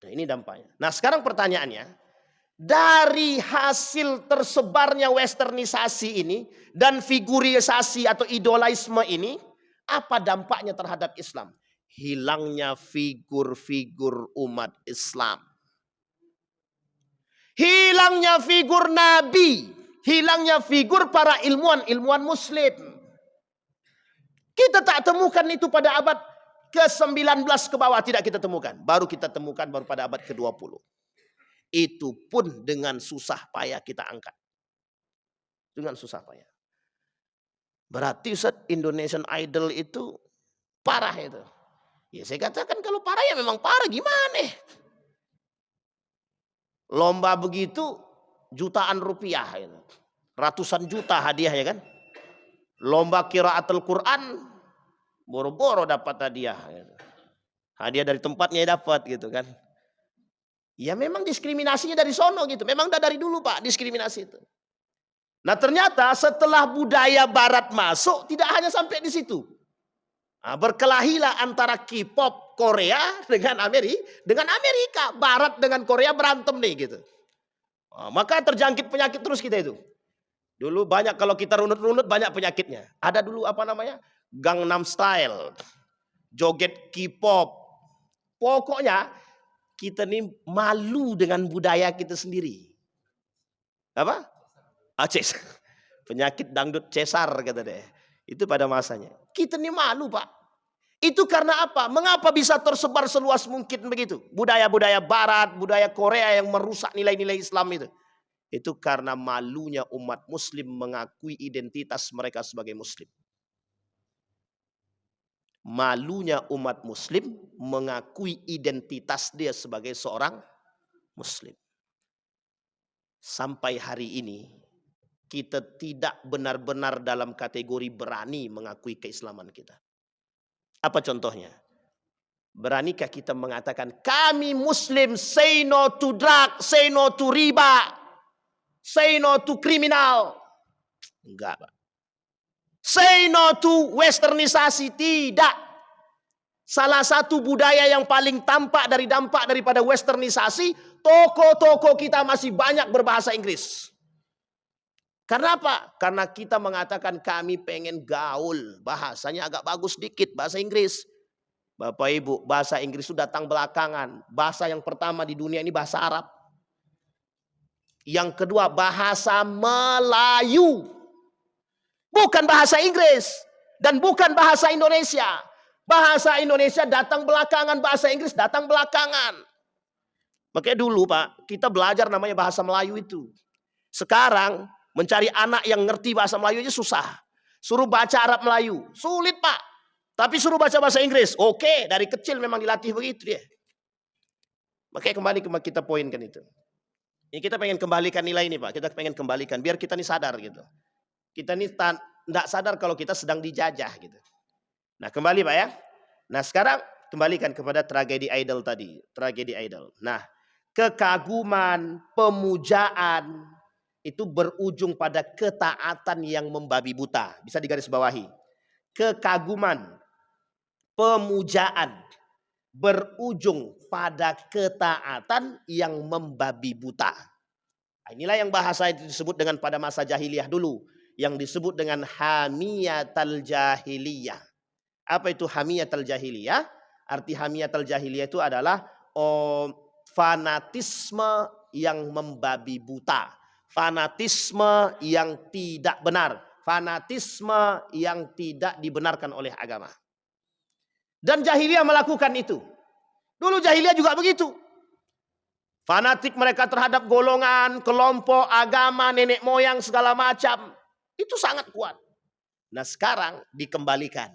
Nah ini dampaknya. Nah sekarang pertanyaannya, dari hasil tersebarnya westernisasi ini dan figurisasi atau idolisme ini, apa dampaknya terhadap Islam? Hilangnya figur-figur umat Islam. Hilangnya figur Nabi. Hilangnya figur para ilmuwan Muslim. Kita tak temukan itu pada abad ke-19 ke bawah, tidak kita temukan. Baru kita temukan baru pada abad ke-20. Itu pun dengan susah payah kita angkat. Dengan susah payah. Berarti Ustaz, Indonesian Idol itu parah itu. Ya saya katakan kalau parah ya memang parah, gimana? Lomba begitu jutaan rupiah itu. Ratusan juta hadiah ya kan. Lomba qiraatul Quran boro-boro dapat hadiah. Hadiah dari tempatnya dapat gitu kan. Ya memang diskriminasinya dari sono gitu. Memang dari dulu Pak diskriminasi itu. Nah ternyata setelah budaya barat masuk tidak hanya sampai di situ. Nah, berkelahilah antara K-pop Korea dengan Amerika. Barat dengan Korea berantem nih gitu. Nah, maka terjangkit penyakit terus kita itu. Dulu banyak kalau kita runut-runut banyak penyakitnya. Ada dulu apa namanya? Gangnam Style. Joget K-pop. Pokoknya kita nih malu dengan budaya kita sendiri. Apa? Aces. Penyakit dangdut cesar kata deh. Itu pada masanya. Kita nih malu Pak. Itu karena apa? Mengapa bisa tersebar seluas mungkin begitu? Budaya-budaya barat, budaya Korea yang merusak nilai-nilai Islam itu. Itu karena malunya umat Muslim mengakui identitas mereka sebagai Muslim. Malunya umat Muslim mengakui identitas dia sebagai seorang Muslim. Sampai hari ini kita tidak benar-benar dalam kategori berani mengakui keislaman kita. Apa contohnya? Beranikah kita mengatakan kami Muslim, say no to drug, say no to riba, say no to kriminal? Enggak Pak. Say no to westernisasi, tidak. Salah satu budaya yang paling tampak dari dampak daripada westernisasi, toko-toko kita masih banyak berbahasa Inggris. Karena apa? Karena kita mengatakan kami pengen gaul. Bahasanya agak bagus dikit, bahasa Inggris. Bapak Ibu, bahasa Inggris itu datang belakangan. Bahasa yang pertama di dunia ini bahasa Arab. Yang kedua bahasa Melayu. Bukan bahasa Inggris. Dan bukan bahasa Indonesia. Bahasa Indonesia datang belakangan, bahasa Inggris datang belakangan. Makanya dulu Pak, kita belajar namanya bahasa Melayu itu. Sekarang mencari anak yang ngerti bahasa Melayu aja susah. Suruh baca Arab Melayu, sulit Pak. Tapi suruh baca bahasa Inggris, oke, dari kecil memang dilatih begitu dia. Makanya kembali kita poinkan itu. Ini kita pengen kembalikan nilai ini Pak, kita pengen kembalikan biar kita nih sadar gitu. Kita nih tidak sadar kalau kita sedang dijajah gitu. Nah kembali Pak ya. Nah sekarang kembalikan kepada tragedi idol tadi. Tragedi idol. Nah kekaguman, pemujaan itu berujung pada ketaatan yang membabi buta. Bisa digarisbawahi. kekaguman, pemujaan berujung pada ketaatan yang membabi buta. Nah, inilah yang bahasa itu disebut dengan pada masa jahiliyah dulu, yang disebut dengan hamiyatul jahiliyah. Apa itu hamiyatul jahiliyah? Arti hamiyatul jahiliyah itu adalah fanatisme yang membabi buta, fanatisme yang tidak benar, fanatisme yang tidak dibenarkan oleh agama. Dan jahiliyah melakukan itu. Dulu jahiliyah juga begitu. Fanatik mereka terhadap golongan, kelompok, agama, nenek moyang, segala macam. Itu sangat kuat. Nah sekarang dikembalikan.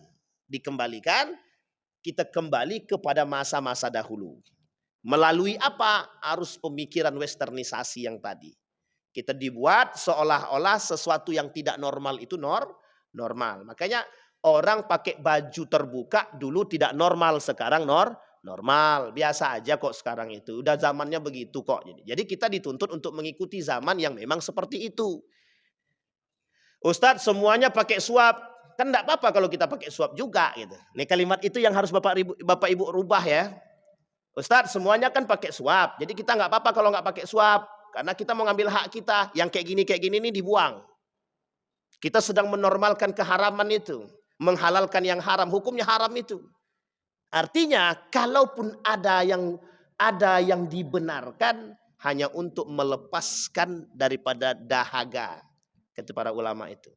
Kita kembali kepada masa-masa dahulu. Melalui apa? Arus pemikiran westernisasi yang tadi. Kita dibuat seolah-olah sesuatu yang tidak normal itu normal. Makanya orang pakai baju terbuka dulu tidak normal, sekarang normal. Biasa aja kok sekarang itu. Udah zamannya begitu kok. Jadi kita dituntut untuk mengikuti zaman yang memang seperti itu. Ustadz semuanya pakai suap. Kan enggak apa-apa kalau kita pakai suap juga gitu. Ini kalimat itu yang harus Bapak Ibu rubah ya. Ustadz semuanya kan pakai suap. Jadi kita enggak apa-apa kalau enggak pakai suap. Karena kita mau ngambil hak kita. Yang kayak gini ini dibuang. Kita sedang menormalkan keharaman itu. Menghalalkan yang haram. Hukumnya haram itu. Artinya kalaupun ada yang dibenarkan hanya untuk melepaskan daripada dahaga. Kata para ulama itu.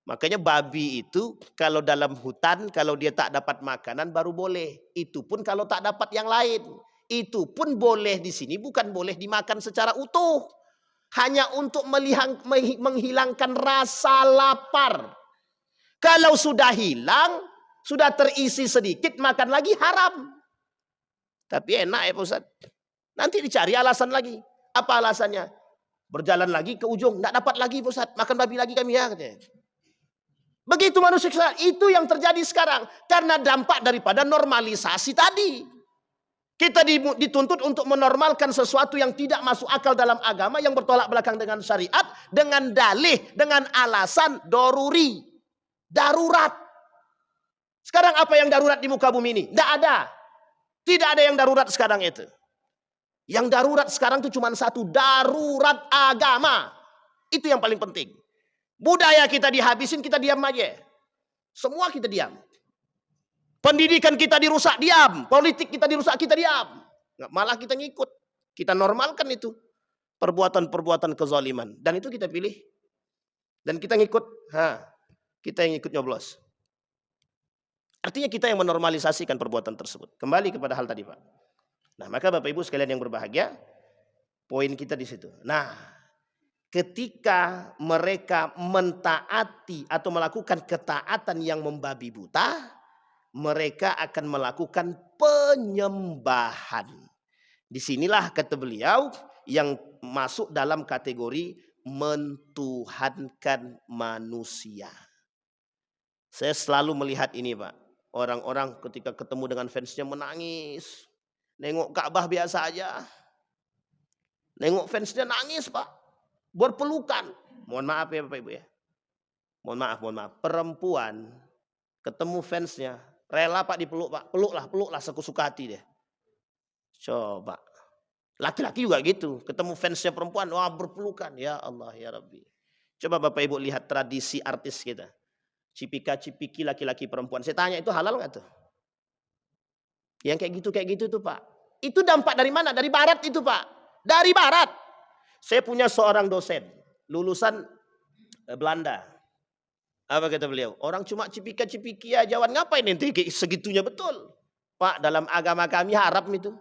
Makanya babi itu kalau dalam hutan, kalau dia tak dapat makanan baru boleh. Itu pun kalau tak dapat yang lain. Itu pun boleh di sini, bukan boleh dimakan secara utuh. Hanya untuk menghilangkan rasa lapar. Kalau sudah hilang, sudah terisi sedikit, makan lagi haram. Tapi enak ya Pak Ustaz. Nanti dicari alasan lagi. Apa alasannya? Berjalan lagi ke ujung, tidak dapat lagi Pak Ustaz. Makan babi lagi kami ya. Katanya. Begitu manusia, itu yang terjadi sekarang. Karena dampak daripada normalisasi tadi. Kita dituntut untuk menormalkan sesuatu yang tidak masuk akal dalam agama, yang bertolak belakang dengan syariat, dengan dalih, dengan alasan doruri. Darurat. Sekarang apa yang darurat di muka bumi ini? Tidak ada. Tidak ada yang darurat sekarang itu. Yang darurat sekarang itu cuma satu. Darurat agama. Itu yang paling penting. Budaya kita dihabisin, kita diam aja. Semua kita diam. Pendidikan kita dirusak, diam. Politik kita dirusak, kita diam. Malah kita ngikut. Kita normalkan itu. Perbuatan-perbuatan kezaliman. Dan itu kita pilih. Dan kita ngikut. Kita yang ikut nyoblos. Artinya kita yang menormalisasikan perbuatan tersebut. Kembali kepada hal tadi Pak. Nah maka Bapak Ibu sekalian yang berbahagia. Poin kita di situ. Nah ketika mereka mentaati atau melakukan ketaatan yang membabi buta, mereka akan melakukan penyembahan. Disinilah kata beliau yang masuk dalam kategori mentuhankan manusia. Saya selalu melihat ini Pak. Orang-orang ketika ketemu dengan fansnya menangis. Nengok Ka'bah biasa aja. Nengok fansnya nangis Pak. Berpelukan. Mohon maaf ya Bapak Ibu ya. Mohon maaf. Perempuan ketemu fansnya. Rela Pak dipeluk Pak. Peluklah sesuka hati deh. Coba. Laki-laki juga gitu. Ketemu fansnya perempuan. Wah berpelukan. Ya Allah ya Rabbi. Coba Bapak Ibu lihat tradisi artis kita. Cipika-cipiki laki-laki perempuan. Saya tanya itu halal gak tuh? Yang kayak gitu tuh Pak. Itu dampak dari mana? Dari barat itu Pak. Dari barat. Saya punya seorang dosen. Lulusan Belanda. Apa kata beliau? Orang cuma cipika-cipiki aja. Ngapain ente segitunya betul? Pak dalam agama kami haram itu.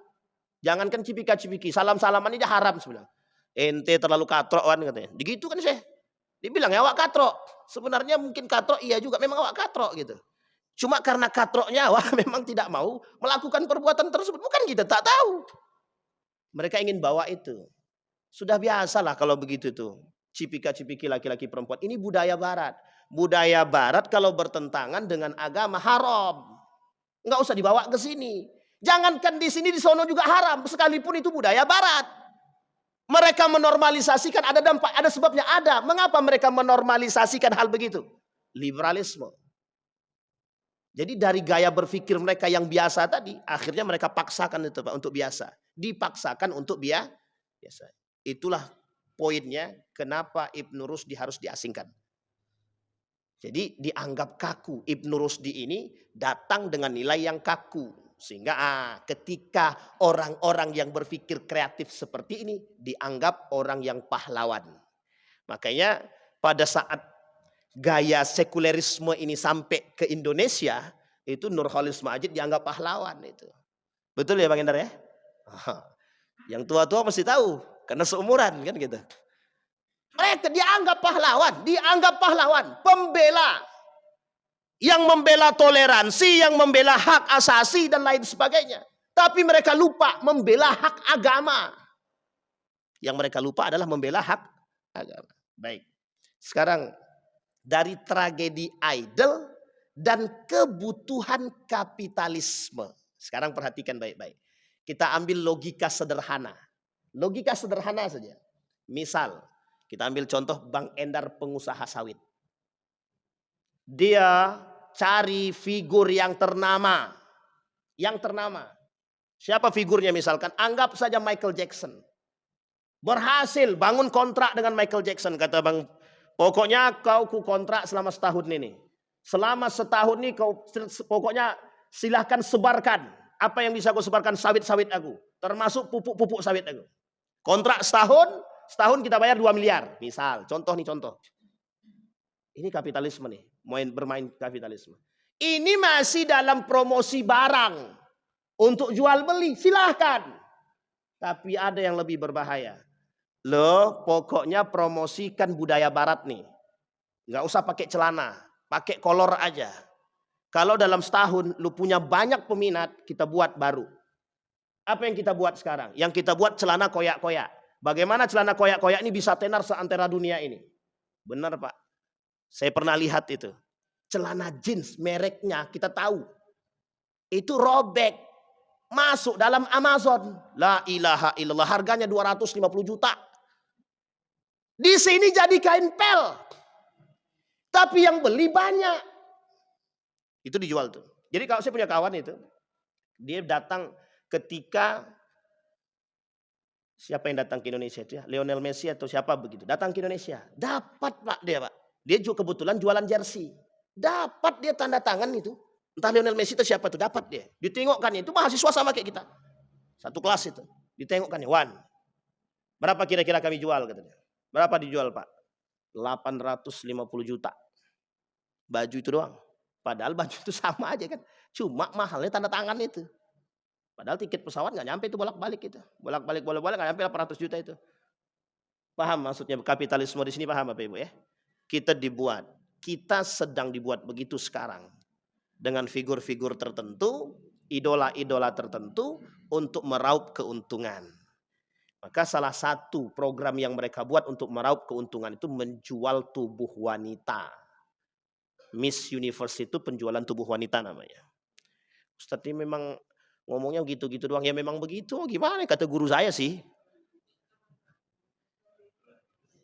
Jangankan cipika-cipiki. Salam-salaman aja haram sebenarnya. Ente terlalu katrok kan katanya. Begitu kan saya. Dibilang ya awak katrok. Sebenarnya mungkin katrok iya juga. Memang awak katrok gitu. Cuma karena katroknya awak memang tidak mau melakukan perbuatan tersebut. Bukan kita tak tahu. Mereka ingin bawa itu. Sudah biasalah kalau begitu tuh. Cipika-cipiki laki-laki perempuan. Ini budaya barat. Budaya barat kalau bertentangan dengan agama haram. Enggak usah dibawa ke sini. Jangankan di sini, di sono juga haram. Sekalipun itu budaya barat. Mereka menormalisasikan, ada dampak, ada sebabnya ada. Mengapa mereka menormalisasikan hal begitu? Liberalisme. Jadi dari gaya berpikir mereka yang biasa tadi, akhirnya mereka paksakan itu Pak untuk biasa. Dipaksakan untuk biasa. Itulah poinnya kenapa Ibnu Rusdi harus diasingkan. Jadi dianggap kaku. Ibnu Rusdi ini datang dengan nilai yang kaku. Sehingga ketika orang-orang yang berpikir kreatif seperti ini dianggap orang yang pahlawan. Makanya pada saat gaya sekulerisme ini sampai ke Indonesia, itu Nurcholish Madjid dianggap pahlawan itu. Betul ya Bang Endar ya? Yang tua-tua mesti tahu karena seumuran kan gitu. Mereka dianggap pahlawan, pembela. Yang membela toleransi, yang membela hak asasi dan lain sebagainya. Tapi mereka lupa membela hak agama. Yang mereka lupa adalah membela hak agama. Baik. Sekarang dari tragedi idol dan kebutuhan kapitalisme. Sekarang perhatikan baik-baik. Kita ambil logika sederhana. Logika sederhana saja. Misal, kita ambil contoh Bang Endar pengusaha sawit. Dia cari figur yang ternama. Yang ternama. Siapa figurnya misalkan? Anggap saja Michael Jackson. Berhasil bangun kontrak dengan Michael Jackson. Kata Bang, pokoknya kau ku kontrak selama setahun ini. Selama setahun ini kau pokoknya silahkan sebarkan. Apa yang bisa kau sebarkan? Sawit-sawit aku. Termasuk pupuk-pupuk sawit aku. Kontrak setahun kita bayar 2 miliar. Misal, contoh. Ini kapitalisme nih. Bermain kapitalisme. Ini masih dalam promosi barang. Untuk jual beli, silahkan. Tapi ada yang lebih berbahaya. Loh, pokoknya promosikan budaya barat nih. Nggak usah pakai celana, pakai kolor aja. Kalau dalam setahun lu punya banyak peminat, kita buat baru. Apa yang kita buat sekarang? Yang kita buat celana koyak-koyak. Bagaimana celana koyak-koyak ini bisa tenar seantera dunia ini? Benar Pak. Saya pernah lihat itu. Celana jeans mereknya kita tahu. Itu robek. Masuk dalam Amazon. La ilaha illallah. Harganya 250 juta. Di sini jadi kain pel. Tapi yang beli banyak. Itu dijual tuh. Jadi kalau saya punya kawan itu. Dia datang ketika. Siapa yang datang ke Indonesia itu ya? Lionel Messi atau siapa begitu. Datang ke Indonesia. Dapat Pak dia Pak. Dia juga kebetulan jualan jersey. Dapat dia tanda tangan itu. Entah Lionel Messi itu siapa itu. Dapat dia. Ditengokkan itu mahasiswa sama kayak kita. Satu kelas itu. Ditengokkan Wan. Berapa kira-kira kami jual katanya. Berapa dijual Pak? 850 juta. Baju itu doang. Padahal baju itu sama aja kan. Cuma mahalnya tanda tangan itu. Padahal tiket pesawat nggak nyampe itu bolak-balik itu. Bolak-balik nggak nyampe 800 juta itu. Paham maksudnya kapitalisme di sini paham Bapak Ibu ya? Kita sedang dibuat begitu sekarang. Dengan figur-figur tertentu, idola-idola tertentu untuk meraup keuntungan. Maka salah satu program yang mereka buat untuk meraup keuntungan itu menjual tubuh wanita. Miss Universe itu penjualan tubuh wanita namanya. Ustadz ini memang ngomongnya gitu-gitu doang. Ya memang begitu. Gimana kata guru saya sih.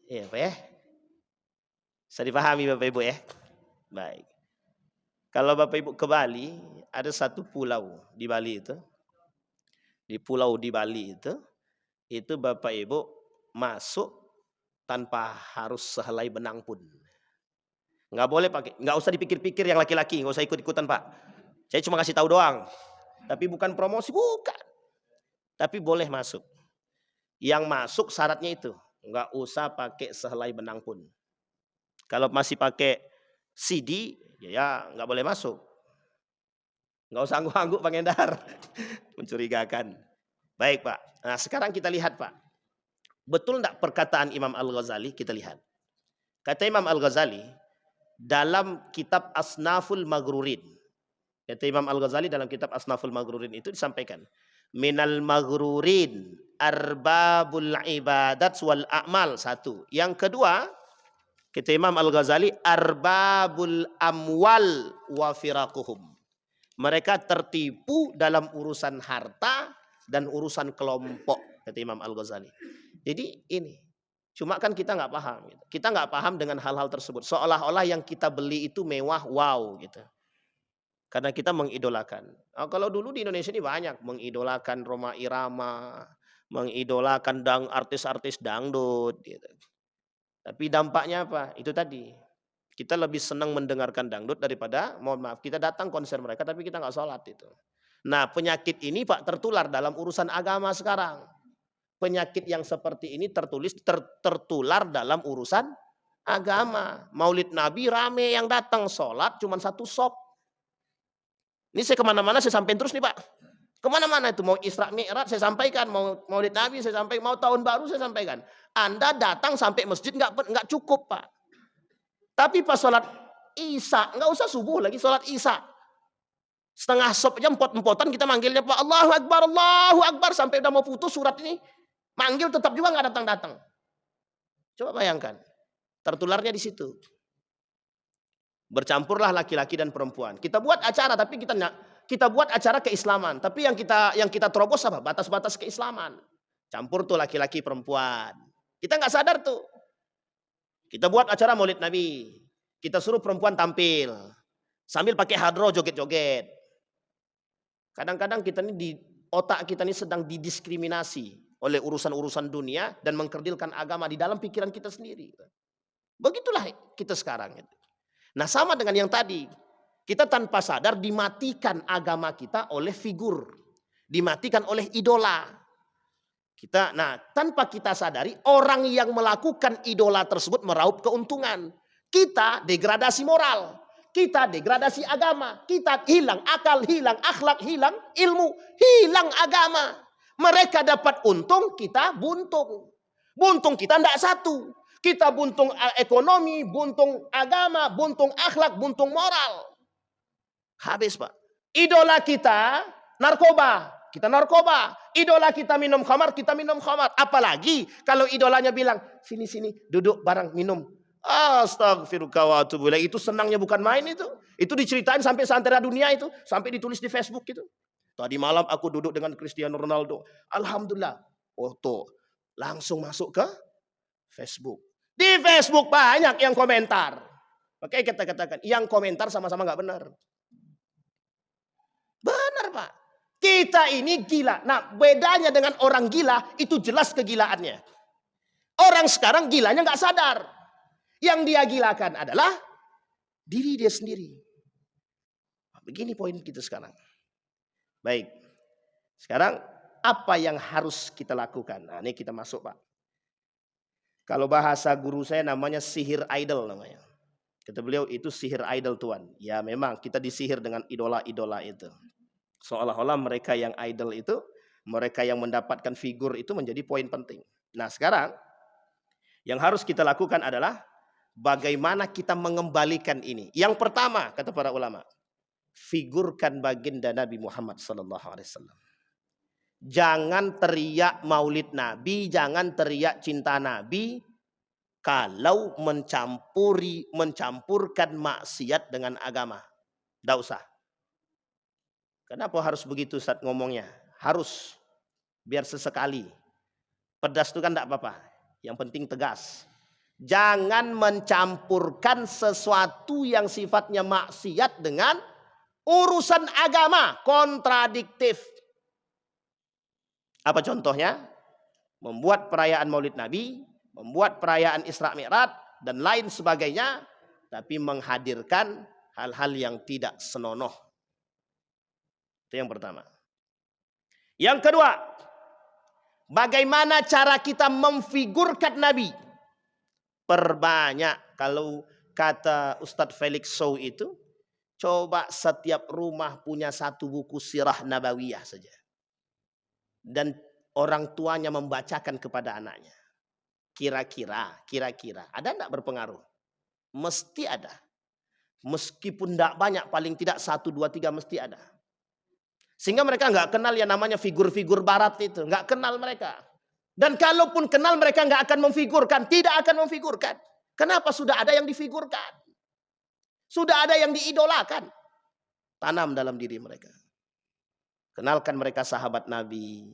Iya Pak ya. Bisa dipahami Bapak Ibu ya. Baik. Kalau Bapak Ibu ke Bali, ada satu pulau di Bali itu. Di pulau di Bali itu Bapak Ibu masuk tanpa harus sehelai benang pun. Nggak boleh pakai, nggak usah dipikir-pikir yang laki-laki, nggak usah ikut-ikutan Pak. Saya cuma kasih tahu doang. Tapi bukan promosi, bukan. Tapi boleh masuk. Yang masuk syaratnya itu, nggak usah pakai sehelai benang pun. Kalau masih pakai CD, ya nggak boleh masuk. Nggak usah angguk-angguk Bang Endar. Mencurigakan. Baik Pak. Nah sekarang kita lihat Pak. Betul enggak perkataan Imam Al-Ghazali? Kita lihat. Kata Imam Al-Ghazali dalam kitab Asnaful Maghrurin. Kata Imam Al-Ghazali dalam kitab Asnaful Maghrurin itu disampaikan. Minal maghrurin arbabul ibadat wal a'mal. Satu. Yang kedua, kata Imam Al-Ghazali arbabul amwal wa firaquhum. Mereka tertipu dalam urusan harta dan urusan kelompok, kata Imam Al-Ghazali. Jadi ini, cuma kan kita nggak paham. Gitu. Kita nggak paham dengan hal-hal tersebut. Seolah-olah yang kita beli itu mewah, wow gitu. Karena kita mengidolakan. Kalau dulu di Indonesia ini banyak mengidolakan Rhoma Irama, mengidolakan artis-artis dangdut gitu. Tapi dampaknya apa? Itu tadi. Kita lebih senang mendengarkan dangdut daripada, mohon maaf, kita datang konser mereka tapi kita nggak sholat itu. Nah, penyakit ini Pak tertular dalam urusan agama sekarang. Penyakit yang seperti ini tertular dalam urusan agama. Maulid Nabi rame yang datang, sholat cuma satu sop. Ini saya kemana-mana saya sampaikan terus nih Pak. Kemana-mana itu, mau Isra Mi'raj saya sampaikan, mau Maulid Nabi saya sampaikan, mau tahun baru saya sampaikan. Anda datang sampai masjid nggak cukup Pak. Tapi pas sholat Isya, nggak usah subuh lagi, sholat Isya. Setengah sop aja empot-empotan kita manggilnya Pak, Allahu Akbar, sampai udah mau putus surat ini. Manggil tetap juga nggak datang-datang. Coba bayangkan, tertularnya di situ. Bercampurlah laki-laki dan perempuan. Kita buat acara, tapi kita buat acara keislaman. Tapi yang kita terobos apa? Batas-batas keislaman. Campur tuh laki-laki perempuan. Kita nggak sadar tuh. Kita buat acara Maulid Nabi. Kita suruh perempuan tampil. Sambil pakai hadroh joget-joget. Kadang-kadang kita ini di otak kita ini sedang didiskriminasi oleh urusan-urusan dunia dan mengkerdilkan agama di dalam pikiran kita sendiri. Begitulah kita sekarang. Nah, sama dengan yang tadi. Kita tanpa sadar dimatikan agama kita oleh figur. Dimatikan oleh idola. Tanpa kita sadari, orang yang melakukan idola tersebut meraup keuntungan. Kita degradasi moral, kita degradasi agama, kita hilang akal, hilang akhlak, hilang ilmu, hilang agama. Mereka dapat untung, kita buntung. Buntung kita tidak satu. Kita buntung ekonomi, buntung agama, buntung akhlak, buntung moral. Habis Pak. Idola kita narkoba. Kita narkoba. Idola kita minum khamar, kita minum khamar. Apalagi kalau idolanya bilang, sini duduk bareng minum. Astagfirullah wa atubu ilaih. Itu senangnya bukan main itu. Itu diceritain sampai seantero dunia itu, sampai ditulis di Facebook gitu. Tadi malam aku duduk dengan Cristiano Ronaldo. Alhamdulillah. Tuh, langsung masuk ke Facebook. Di Facebook banyak yang komentar. Oke, kita katakan, yang komentar sama-sama nggak benar. Benar Pak. Kita ini gila. Nah, bedanya dengan orang gila, itu jelas kegilaannya. Orang sekarang gilanya nggak sadar. Yang dia gilakan adalah diri dia sendiri. Begini poin kita sekarang. Baik. Sekarang apa yang harus kita lakukan? Nah, ini kita masuk Pak. Kalau bahasa guru saya namanya sihir idol namanya. Kata beliau itu sihir idol Tuhan. Ya memang kita disihir dengan idola-idola itu. Seolah-olah mereka yang idol itu, mereka yang mendapatkan figur itu menjadi poin penting. Nah sekarang, yang harus kita lakukan adalah bagaimana kita mengembalikan ini. Yang pertama, kata para ulama, figurkan baginda Nabi Muhammad SAW. Jangan teriak maulid Nabi, jangan teriak cinta Nabi, kalau mencampurkan maksiat dengan agama. Tidak usah. Kenapa harus begitu Ustaz ngomongnya? Harus. Biar sesekali. Pedas itu kan tidak apa-apa. Yang penting tegas. Jangan mencampurkan sesuatu yang sifatnya maksiat dengan urusan agama. Kontradiktif. Apa contohnya? Membuat perayaan Maulid Nabi, membuat perayaan Isra Mi'raj, dan lain sebagainya. Tapi menghadirkan hal-hal yang tidak senonoh. Itu yang pertama. Yang kedua, bagaimana cara kita memfigurkan Nabi? Perbanyak. Kalau kata Ustadz Felix Sow itu, coba setiap rumah punya satu buku sirah nabawiyah saja. Dan orang tuanya membacakan kepada anaknya. Kira-kira, ada enggak berpengaruh? Mesti ada. Meskipun enggak banyak, paling tidak 1, 2, 3 mesti ada. Sehingga mereka nggak kenal yang namanya figur-figur barat itu. Nggak kenal mereka. Dan kalaupun kenal mereka nggak akan memfigurkan. Tidak akan memfigurkan. Kenapa? Sudah ada yang difigurkan. Sudah ada yang diidolakan. Tanam dalam diri mereka. Kenalkan mereka sahabat Nabi.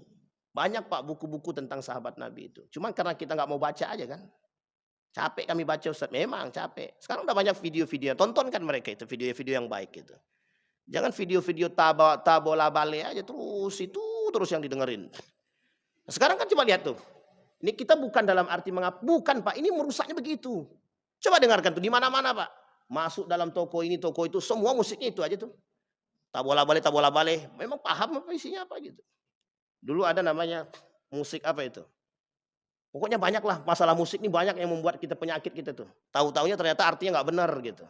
Banyak Pak buku-buku tentang sahabat Nabi itu. Cuma karena kita nggak mau baca aja kan. Capek kami baca Ustaz. Memang capek. Sekarang udah banyak video-video. Tontonkan mereka itu. Video-video yang baik itu. Jangan video-video tabola bale aja terus, itu terus yang didengerin. Nah, sekarang kan coba lihat tuh. Ini kita bukan dalam arti bukan Pak, ini merusaknya begitu. Coba dengarkan tuh di mana-mana Pak. Masuk dalam toko ini, toko itu, semua musiknya itu aja tuh. Tabola bale. Memang paham apa isinya apa gitu. Dulu ada namanya musik apa itu? Pokoknya banyak lah masalah musik ini, banyak yang membuat kita penyakit kita tuh. Tahu-taunya ternyata artinya nggak benar gitu.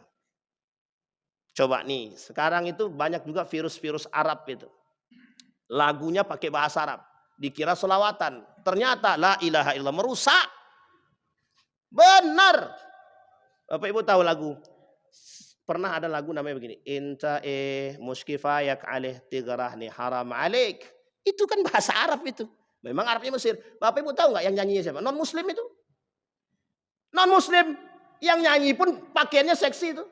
Coba nih, sekarang itu banyak juga virus-virus Arab itu. Lagunya pakai bahasa Arab. Dikira selawatan. Ternyata la ilaha illallah, merusak. Benar. Bapak Ibu tahu lagu? Pernah ada lagu namanya begini. Inta muskifayak alih tigrahni haram alik. Itu kan bahasa Arab itu. Memang Arabnya Mesir. Bapak Ibu tahu nggak yang nyanyinya siapa? Non Muslim itu. Non Muslim yang nyanyi pun pakaiannya seksi itu.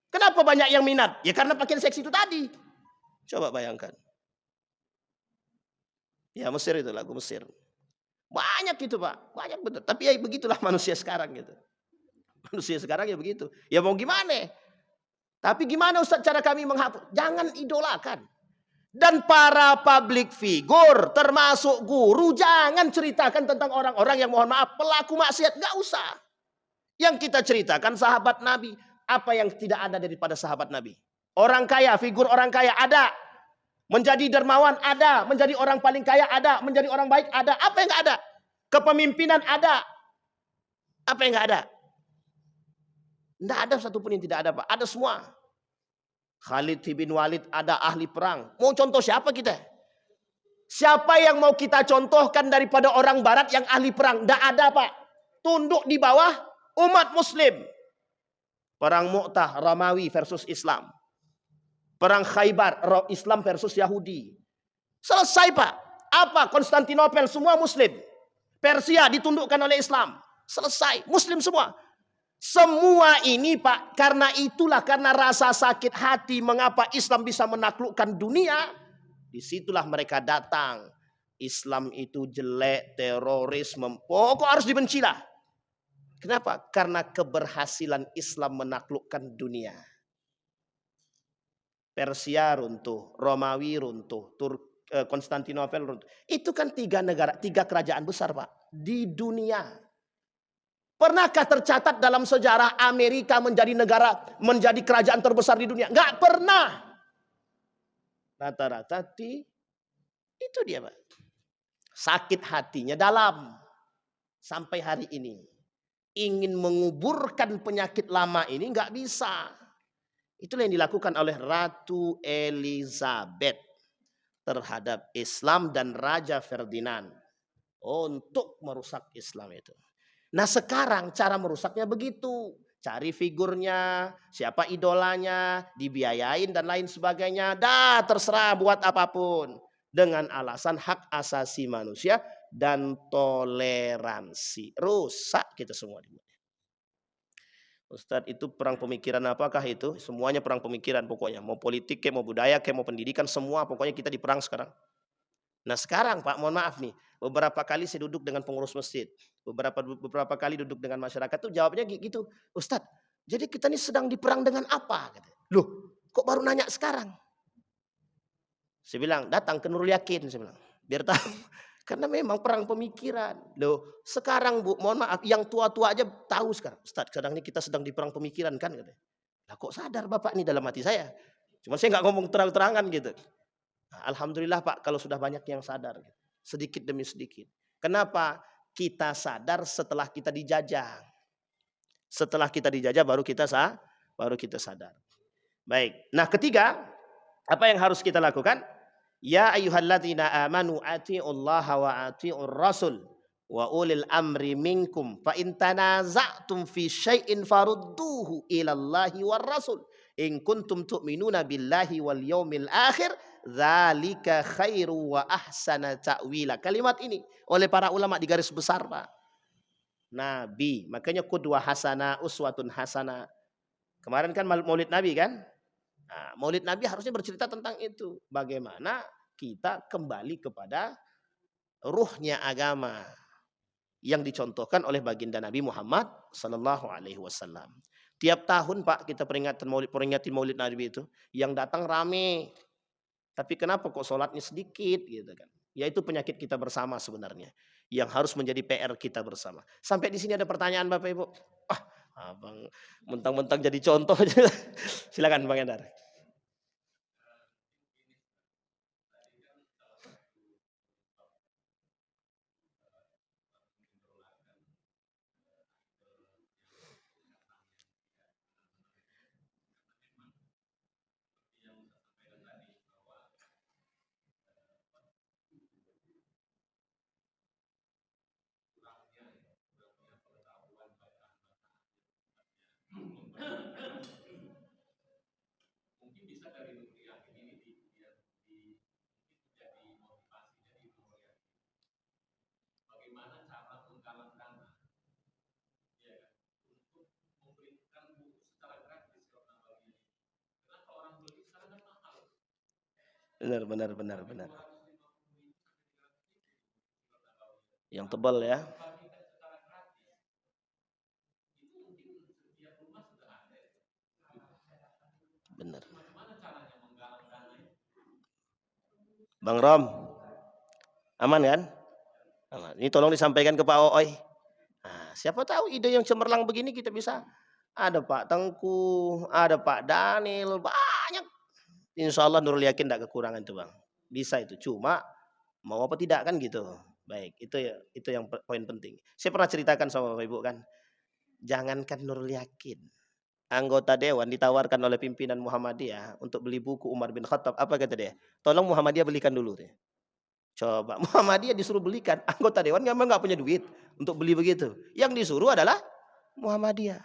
Kenapa banyak yang minat? Ya karena pakaian seksi itu tadi. Coba bayangkan. Ya Mesir itu, lagu Mesir. Banyak gitu Pak, banyak betul. Tapi ya begitulah manusia sekarang gitu. Manusia sekarang ya begitu. Ya mau gimana? Tapi gimana Ustaz cara kami menghapus? Jangan idolakan. Dan para public figure termasuk guru jangan ceritakan tentang orang-orang yang mohon maaf pelaku maksiat. Gak usah. Yang kita ceritakan sahabat Nabi. Apa yang tidak ada daripada sahabat Nabi? Orang kaya, figur orang kaya ada. Menjadi dermawan ada. Menjadi orang paling kaya ada. Menjadi orang baik ada. Apa yang gak ada? Kepemimpinan ada. Apa yang gak ada? Tidak ada satupun yang tidak ada Pak. Ada semua. Khalid bin Walid ada, ahli perang. Mau contoh siapa kita? Siapa yang mau kita contohkan daripada orang barat yang ahli perang? Tidak ada Pak. Tunduk di bawah umat muslim. Perang Mu'tah, Romawi versus Islam. Perang Khaybar, Islam versus Yahudi. Selesai Pak. Apa? Konstantinopel semua muslim. Persia ditundukkan oleh Islam. Selesai. Muslim semua. Semua ini Pak, karena itulah, karena rasa sakit hati mengapa Islam bisa menaklukkan dunia. Disitulah mereka datang. Islam itu jelek, terorisme, pokok harus dibenci lah. Kenapa? Karena keberhasilan Islam menaklukkan dunia. Persia runtuh, Romawi runtuh, Konstantinopel runtuh. Itu kan 3 negara, 3 kerajaan besar Pak di dunia. Pernahkah tercatat dalam sejarah Amerika menjadi kerajaan terbesar di dunia? Enggak pernah. Rata-rata itu dia Pak. Sakit hatinya dalam. Sampai hari ini. Ingin menguburkan penyakit lama ini enggak bisa. Itulah yang dilakukan oleh Ratu Elizabeth terhadap Islam dan Raja Ferdinand. Untuk merusak Islam itu. Nah sekarang cara merusaknya begitu. Cari figurnya, siapa idolanya, dibiayain dan lain sebagainya. Dah terserah buat apapun. Dengan alasan hak asasi manusia dan toleransi. Rusak kita semua. Ustadz itu perang pemikiran apakah itu? Semuanya perang pemikiran pokoknya. Mau politik, mau budaya, mau pendidikan, semua pokoknya kita diperang sekarang. Nah sekarang Pak mohon maaf nih. Beberapa kali saya duduk dengan pengurus masjid. Beberapa kali duduk dengan masyarakat tuh jawabnya gitu. Ustadz, jadi kita ini sedang diperang dengan apa? Loh, kok baru nanya sekarang? Saya bilang, datang ke Nurul Yakin. Saya bilang, biar tahu. Karena memang perang pemikiran. Loh, sekarang Bu, mohon maaf, yang tua-tua aja tahu sekarang. Ustadz, kadang ini kita sedang di perang pemikiran kan? Lah kok sadar Bapak nih dalam hati saya? Cuma saya nggak ngomong terang-terangan gitu. Nah, alhamdulillah Pak, kalau sudah banyak yang sadar. Sedikit demi sedikit. Kenapa? Kita sadar setelah kita dijajah. Setelah kita dijajah baru kita sadar. Baik. Nah, ketiga, apa yang harus kita lakukan? Ya ayyuhalladzina amanu atiiullaha wa atiiur rasul wa ulil amri minkum fa in tanaza'tum fi syai'in farudduhu ilallahi war rasul in kuntum tu'minuna billahi wal yaumil akhir dzalika khairu wa ahsana ta'wila. Kalimat ini oleh para ulama di garis besar Pak. Nabi, makanya qudwah hasanah, uswatun hasanah. Kemarin kan Maulid Nabi kan? Nah, Maulid Nabi harusnya bercerita tentang itu. Bagaimana kita kembali kepada ruhnya agama yang dicontohkan oleh baginda Nabi Muhammad sallallahu alaihi wasallam. Tiap tahun Pak kita peringatin Maulid Nabi itu, yang datang rame. Tapi kenapa kok sholatnya sedikit gitu kan. Ya itu penyakit kita bersama sebenarnya. Yang harus menjadi PR kita bersama. Sampai di sini ada pertanyaan Bapak Ibu. Ah, Abang mentang-mentang jadi contoh aja. Silakan Bang Endar. Benar, benar, benar, benar. Yang tebal ya. Benar. Bang Rom, aman kan? Aman. Ini tolong disampaikan ke Pak Ooi. Nah, siapa tahu ide yang cemerlang begini kita bisa. Ada Pak Tengku, ada Pak Daniel, banyak. Insya Allah Nurul Yakin tidak kekurangan tuh Bang. Bisa itu. Cuma mau apa tidak kan gitu. Baik, itu yang poin penting. Saya pernah ceritakan sama Bapak Ibu kan. Jangankan Nurul Yakin. Anggota dewan ditawarkan oleh pimpinan Muhammadiyah untuk beli buku Umar bin Khattab. Apa kata dia? Tolong Muhammadiyah belikan dulu. Deh. Coba Muhammadiyah disuruh belikan. Anggota dewan memang nggak punya duit untuk beli begitu. Yang disuruh adalah Muhammadiyah.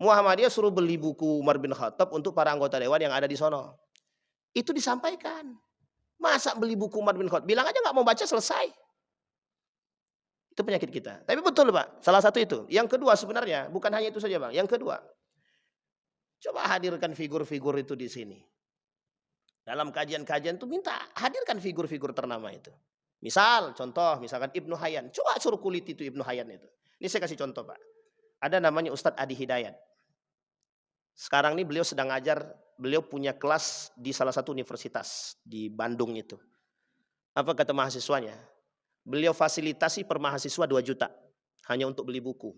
Muhammadiyah suruh beli buku Umar bin Khattab untuk para anggota dewan yang ada di sono. Itu disampaikan. Masa beli buku Umar bin Khattab? Bilang aja nggak mau baca selesai. Itu penyakit kita. Tapi betul Pak, salah satu itu. Yang kedua sebenarnya, bukan hanya itu saja Bang. Yang kedua, coba hadirkan figur-figur itu di sini. Dalam kajian-kajian itu minta hadirkan figur-figur ternama itu. Misal, contoh, misalkan Ibnu Hayyan. Coba suruh kulit itu Ibnu Hayyan itu. Ini saya kasih contoh Pak. Ada namanya Ustadz Adi Hidayat. Sekarang ini beliau sedang ngajar, beliau punya kelas di salah satu universitas di Bandung itu. Apa kata mahasiswanya? Beliau fasilitasi per mahasiswa 2 juta hanya untuk beli buku.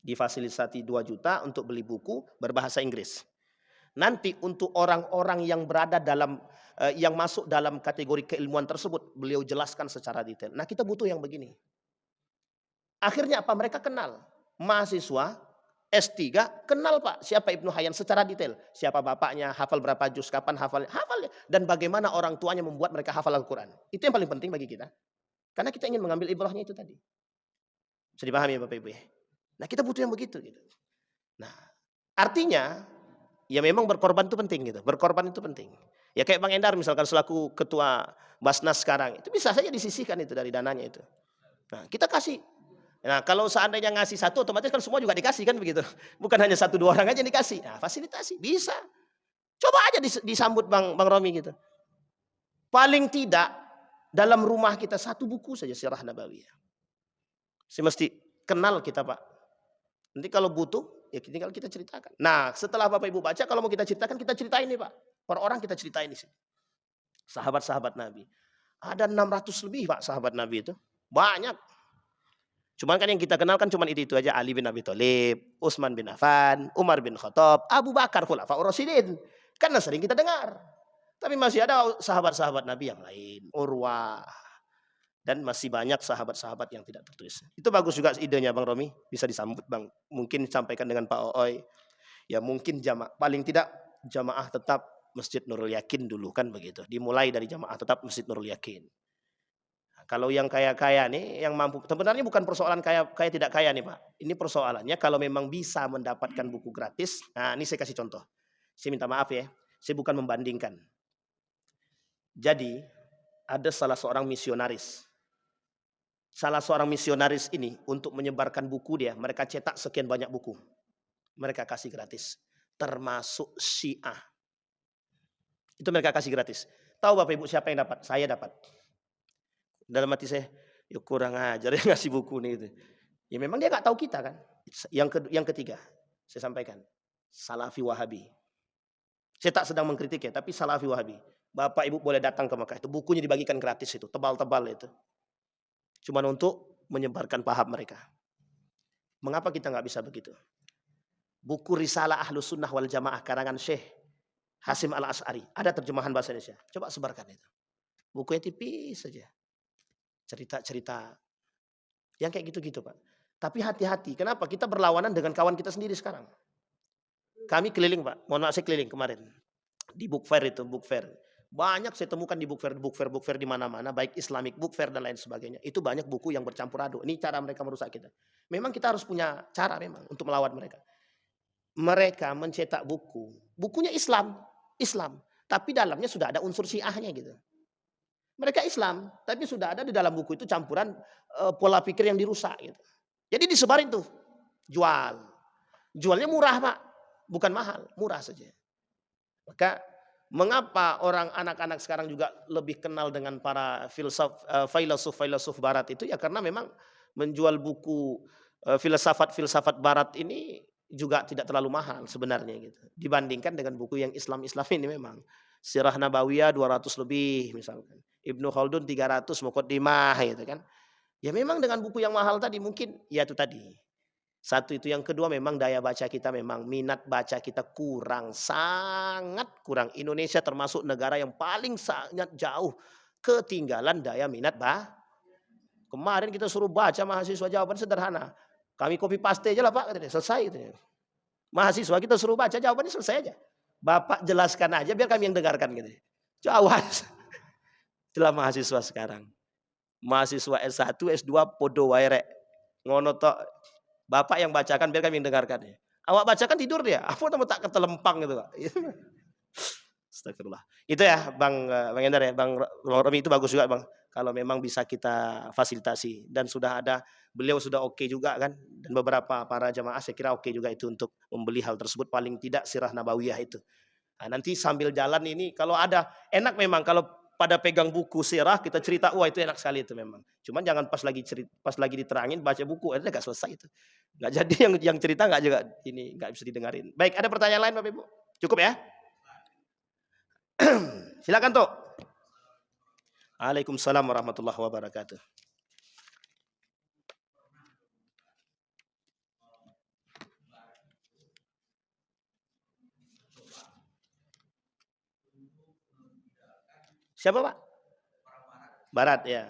Difasilitasi 2 juta untuk beli buku berbahasa Inggris. Nanti untuk orang-orang yang berada dalam yang masuk dalam kategori keilmuan tersebut, beliau jelaskan secara detail. Nah, kita butuh yang begini. Akhirnya apa? Mereka kenal. Mahasiswa S3 kenal Pak siapa Ibnu Hayyan secara detail. Siapa bapaknya, hafal berapa juz, kapan hafalnya, dan bagaimana orang tuanya membuat mereka hafal Al-Quran. Itu yang paling penting bagi kita. Karena kita ingin mengambil ibrahnya itu tadi. Bisa dipahami ya Bapak Ibu ya. Nah, kita butuh yang begitu gitu. Nah, artinya ya memang berkorban itu penting gitu. Berkorban itu penting. Ya kayak Bang Endar misalkan selaku ketua Basnas sekarang, itu bisa saja disisihkan itu dari dananya itu. Nah, kita kasih. Nah, kalau seandainya ngasih satu, otomatis kan semua juga dikasih kan begitu. Bukan hanya 1-2 orang aja yang dikasih. Nah, fasilitasi bisa. Coba aja disambut Bang Romi gitu. Paling tidak dalam rumah kita 1 buku saja Sirah Nabawiyah. Saya mesti kenal kita Pak. Nanti kalau butuh, ya tinggal kita ceritakan. Nah, setelah Bapak Ibu baca, kalau mau kita ceritakan, kita ceritain nih Pak. Per orang kita ceritain di sini. Sahabat-sahabat Nabi. Ada 600 lebih Pak sahabat Nabi itu. Banyak. Cuman kan yang kita kenal kan cuma itu aja. Ali bin Abi Thalib, Utsman bin Affan, Umar bin Khattab, Abu Bakar, Khulafaur Rasyidin. Karena sering kita dengar. Tapi masih ada sahabat-sahabat Nabi yang lain. Urwah. Dan masih banyak sahabat-sahabat yang tidak tertulis. Itu bagus juga idenya Bang Romi. Bisa disambut Bang. Mungkin disampaikan dengan Pak Ooi. Ya mungkin paling tidak jamaah tetap Masjid Nurul Yakin dulu kan begitu. Dimulai dari jamaah tetap Masjid Nurul Yakin. Nah, kalau yang kaya-kaya nih, yang mampu. Sebenarnya bukan persoalan kaya tidak kaya nih Pak. Ini persoalannya kalau memang bisa mendapatkan buku gratis. Nah ini saya kasih contoh. Saya minta maaf ya. Saya bukan membandingkan. Jadi ada salah seorang misionaris. Salah seorang misionaris ini untuk menyebarkan buku dia, mereka cetak sekian banyak buku. Mereka kasih gratis. Termasuk Syiah. Itu mereka kasih gratis. Tahu Bapak Ibu siapa yang dapat? Saya dapat. Dalam hati saya, ya kurang ajar yang ngasih buku nih. Gitu. Ya memang dia nggak tahu kita kan. Yang ketiga, Saya sampaikan, Salafi Wahabi. Saya tak sedang mengkritik ya, tapi Salafi Wahabi. Bapak Ibu boleh datang ke Mekah, itu bukunya dibagikan gratis itu, tebal-tebal itu. Cuman untuk menyebarkan paham mereka. Mengapa kita nggak bisa begitu? Buku Risalah Ahlus Sunnah wal Jamaah karangan Syekh Hasim Al-Asy'ari, ada terjemahan bahasa Indonesia. Coba sebarkan itu. Bukunya tipis saja. Cerita-cerita yang kayak gitu-gitu, Pak. Tapi hati-hati, kenapa? Kita berlawanan dengan kawan kita sendiri sekarang. Kami keliling, Pak. Mohon maaf, saya keliling kemarin. Di book fair itu, book fair. Banyak saya temukan di book fair di mana-mana, baik Islamic book fair dan lain sebagainya. Itu banyak buku yang bercampur aduk. Ini cara mereka merusak kita. Memang kita harus punya cara memang untuk melawan mereka. Mereka mencetak buku, bukunya Islam, tapi dalamnya sudah ada unsur Syiahnya gitu. Mereka Islam, tapi sudah ada di dalam buku itu campuran pola pikir yang dirusak gitu. Jadi disebarin tuh, jualnya murah Pak, bukan mahal, murah saja. Maka mengapa anak-anak sekarang juga lebih kenal dengan para filosof barat itu ya karena memang menjual buku filsafat barat ini juga tidak terlalu mahal sebenarnya gitu. Dibandingkan dengan buku yang Islam ini memang. Sirah Nabawiyah 200 lebih misalkan. Ibnu Khaldun 300 Muqaddimah gitu kan. Ya memang dengan buku yang mahal tadi mungkin ya itu tadi. Satu itu, yang kedua memang daya baca kita, memang minat baca kita kurang, sangat kurang. Indonesia termasuk negara yang paling sangat jauh ketinggalan daya minat Kemarin kita suruh baca mahasiswa, jawaban sederhana. Kami copy paste aja lah Pak, selesai itu. Mahasiswa kita suruh baca, jawabannya selesai aja. Bapak jelaskan aja biar kami yang dengarkan gitu. Jawab. Itulah mahasiswa sekarang. Mahasiswa S1, S2 podo wae rek. Ngono tok. Bapak yang bacakan biar kami yang dengarkan. Awak bacakan tidur dia. Apa nama tak ketelempang gitu Pak. Astagfirullah. Itu ya Bang Endar ya, Bang Romi, itu bagus juga Bang. Kalau memang bisa kita fasilitasi dan sudah ada, beliau sudah oke juga kan, dan beberapa para jamaah saya kira oke juga itu untuk membeli hal tersebut, paling tidak Sirah Nabawiyah itu. Nah, nanti sambil jalan ini kalau ada, enak memang kalau pada pegang buku sirah kita cerita, wah itu enak sekali itu memang. Cuman jangan pas lagi diterangin baca buku, ada nggak selesai itu. Nggak jadi yang cerita nggak juga ini nggak bisa didengarin. Baik, ada pertanyaan lain Bapak Ibu? Cukup ya? Silakan Tok. Waalaikumsalam warahmatullahi wabarakatuh. Siapa Pak? Barat ya.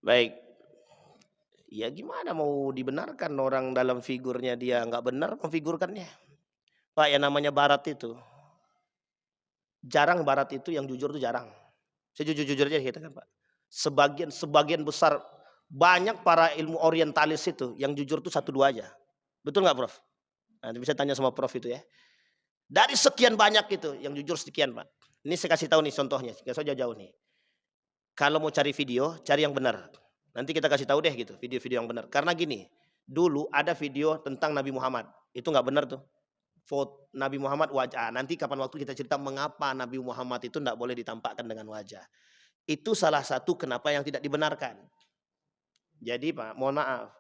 Baik. Ya gimana mau dibenarkan orang dalam figurnya dia nggak benar memfigurkannya. Pak, yang namanya barat itu. Jarang barat itu yang jujur itu jarang. Saya jujur aja kita kan Pak. Sebagian besar banyak para ilmu orientalis itu yang jujur itu 1-2 aja. Betul nggak Prof? Nanti bisa tanya sama Prof itu ya. Dari sekian banyak itu yang jujur sekian Pak. Ini saya kasih tahu nih contohnya, nggak usah jauh-jauh nih. Kalau mau cari video, cari yang benar. Nanti kita kasih tahu deh gitu, video-video yang benar. Karena gini, dulu ada video tentang Nabi Muhammad. Itu nggak benar tuh. Foto Nabi Muhammad wajah. Nanti kapan waktu kita cerita mengapa Nabi Muhammad itu nggak boleh ditampakkan dengan wajah. Itu salah satu kenapa yang tidak dibenarkan. Jadi Pak, mohon maaf.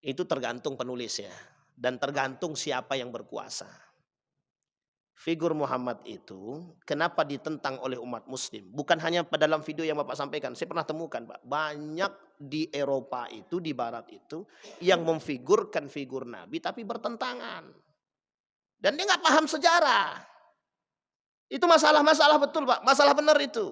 Itu tergantung penulisnya. Dan tergantung siapa yang berkuasa. Figur Muhammad itu kenapa ditentang oleh umat muslim? Bukan hanya dalam video yang Bapak sampaikan. Saya pernah temukan Pak. Banyak di Eropa itu, di Barat itu, yang memfigurkan figur Nabi tapi bertentangan. Dan dia nggak paham sejarah. Itu masalah betul Pak. Masalah benar itu.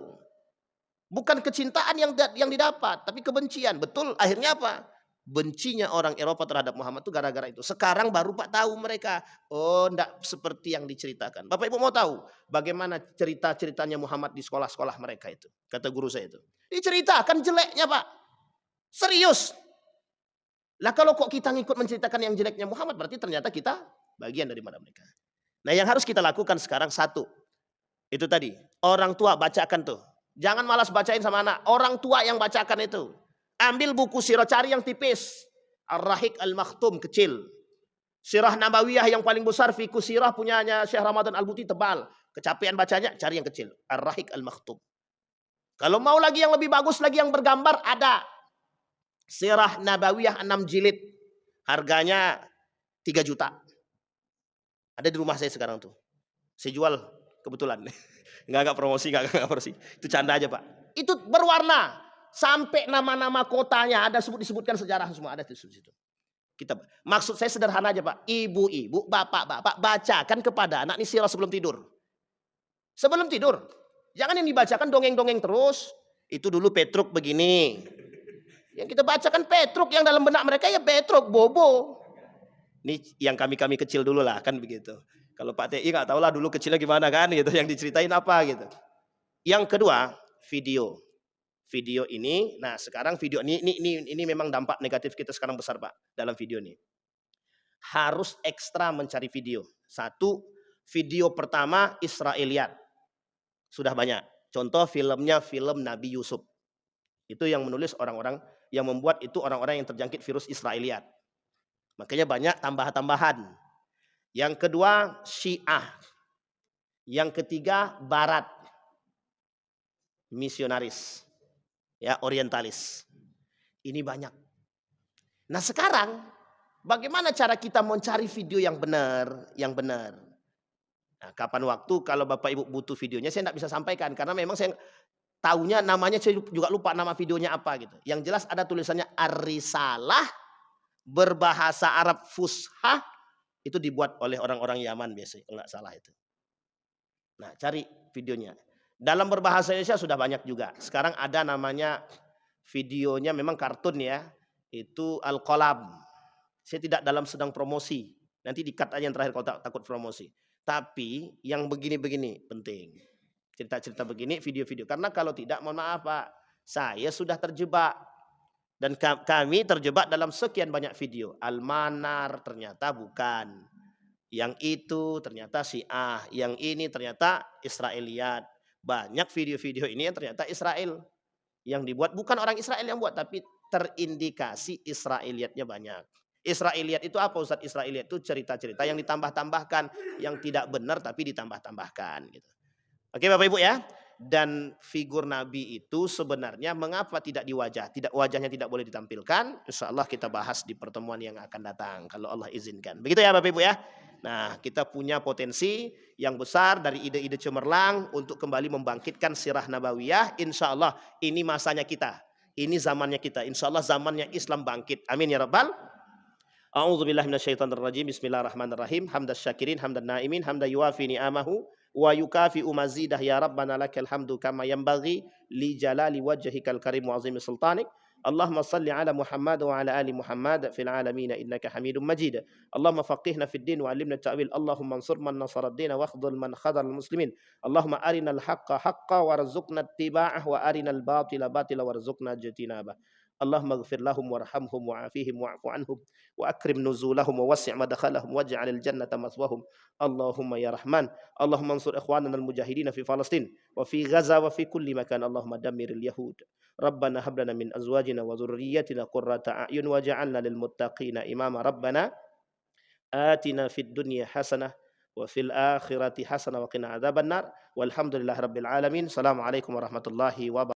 Bukan kecintaan yang didapat, tapi kebencian. Betul, akhirnya apa? Bencinya orang Eropa terhadap Muhammad itu gara-gara itu. Sekarang baru Pak tahu mereka. Oh, enggak seperti yang diceritakan. Bapak Ibu mau tahu bagaimana cerita-ceritanya Muhammad di sekolah-sekolah mereka itu? Kata guru saya itu. Diceritakan jeleknya, Pak. Serius. Lah kalau kok kita ngikut menceritakan yang jeleknya Muhammad, berarti ternyata kita bagian daripada mereka. Nah, yang harus kita lakukan sekarang satu. Itu tadi, orang tua bacakan tuh. Jangan malas bacain sama anak. Orang tua yang bacakan itu. Ambil buku sirah, cari yang tipis. Ar-Rahiq Al-Makhtum kecil. Sirah Nabawiyah yang paling besar, Fiqh Sirah punyanya Syekh Ramadan Al-Buti tebal. Kecapean bacanya, cari yang kecil. Ar-Rahiq Al-Makhtum. Kalau mau lagi yang lebih bagus lagi yang bergambar, ada. Sirah Nabawiyah 6 jilid. Harganya 3 juta. Ada di rumah saya sekarang tuh. Saya jual kebetulan. Enggak promosi, enggak promosi. Itu canda aja, Pak. Itu berwarna. Sampai nama-nama kotanya ada disebutkan sejarah semua ada di situ. Maksud saya sederhana aja, Pak. Ibu-ibu, bapak-bapak bacakan kepada anak ini sirah sebelum tidur. Sebelum tidur. Jangan yang dibacakan dongeng-dongeng terus. Itu dulu Petruk begini. Yang kita bacakan Petruk, yang dalam benak mereka ya Petruk, Bobo. Ini yang kami kecil dulu lah, kan begitu. Kalau Pak TI nggak tahu lah dulu kecilnya gimana kan gitu, yang diceritain apa gitu. Yang kedua, video. Video ini, nah sekarang video ini memang dampak negatif kita sekarang besar, Pak, dalam video ini. Harus ekstra mencari video. Satu, video pertama Israiliyat. Sudah banyak. Contoh filmnya film Nabi Yusuf. Itu yang menulis orang-orang yang membuat itu orang-orang yang terjangkit virus Israiliyat. Makanya banyak tambahan-tambahan. Yang kedua Syiah. Yang ketiga Barat. Misionaris. Ya, orientalis. Ini banyak. Nah, sekarang bagaimana cara kita mencari video yang benar, Nah, kapan waktu kalau Bapak Ibu butuh videonya saya tidak bisa sampaikan karena memang saya tahunya namanya saya juga lupa nama videonya apa gitu. Yang jelas ada tulisannya Ar-Risalah berbahasa Arab Fushah, itu dibuat oleh orang-orang Yaman biasanya kalau nggak salah itu. Nah, cari videonya. Dalam berbahasa Indonesia sudah banyak juga. Sekarang ada namanya videonya memang kartun ya. Itu Al-Qalam. Saya tidak dalam sedang promosi. Nanti di-cut aja yang terakhir kalau takut promosi. Tapi yang begini-begini penting. Cerita-cerita begini, video-video. Karena kalau tidak, mohon maaf Pak. Saya sudah terjebak. Dan kami terjebak dalam sekian banyak video. Al-Manar ternyata bukan. Yang itu ternyata Syiah. Yang ini ternyata Israiliyat. Banyak video-video ini yang ternyata Israel yang dibuat, bukan orang Israel yang buat, tapi terindikasi Israiliyatnya banyak. Israiliyat itu apa Ustaz? Israiliyat itu cerita-cerita yang ditambah-tambahkan, yang tidak benar tapi ditambah-tambahkan gitu. Oke Bapak Ibu ya. Dan figur Nabi itu sebenarnya mengapa tidak wajahnya tidak boleh ditampilkan? Insya Allah kita bahas di pertemuan yang akan datang kalau Allah izinkan. Begitu ya Bapak Ibu ya. Nah, kita punya potensi yang besar dari ide-ide cemerlang untuk kembali membangkitkan sirah nabawiyah. Insya Allah ini masanya kita. Ini zamannya kita. Insya Allah zamannya Islam bangkit. Amin ya Rabbal. A'udzubillahi minasyaitonirrajim. Bismillahirrahmanirrahim. Hamdas syakirin, hamdan naimin, hamda yuafi ni'amahu wa yukafi'u mazidah ya Rabbana lakal hamdu kama yanbaghi li jalali wajhikal karim wa azimi sultanik. Allahumma salli ala Muhammad wa ala ali Muhammad fil alamin innaka Hamidum Majid. Allahumma faqihna fid din wa 'allimna ta'wil. Allahumma ansur man nasara ad-din wa akhdhul man khadhal muslimin. Allahumma arinal haqqa haqqan warzuqna ittiba'ah wa arinal batila batila warzuqna ijtinabah. Allahumma ighfir lahum warhamhum wa'afihim wa'fu anhum wa akrim nuzulahum wa wasi' madkhalahum waj'alil jannata maswahum. Allahumma ya Rahman. Allahumma ansur ikhwanana al-mujahidin fi Palestin wa fi Gaza wa fi kulli makan. Allahumma dammiril yahud. Rabbana hab lana min azwajina wa dhurriyyatina qurrata a'yun waj'alna lil muttaqina imama. Rabbana atina fid dunya hasanah wa fil akhirati hasanah wa qina adzabannar. Walhamdulillahirabbil alamin. Assalamualaikum warahmatullahi wabarakatuh.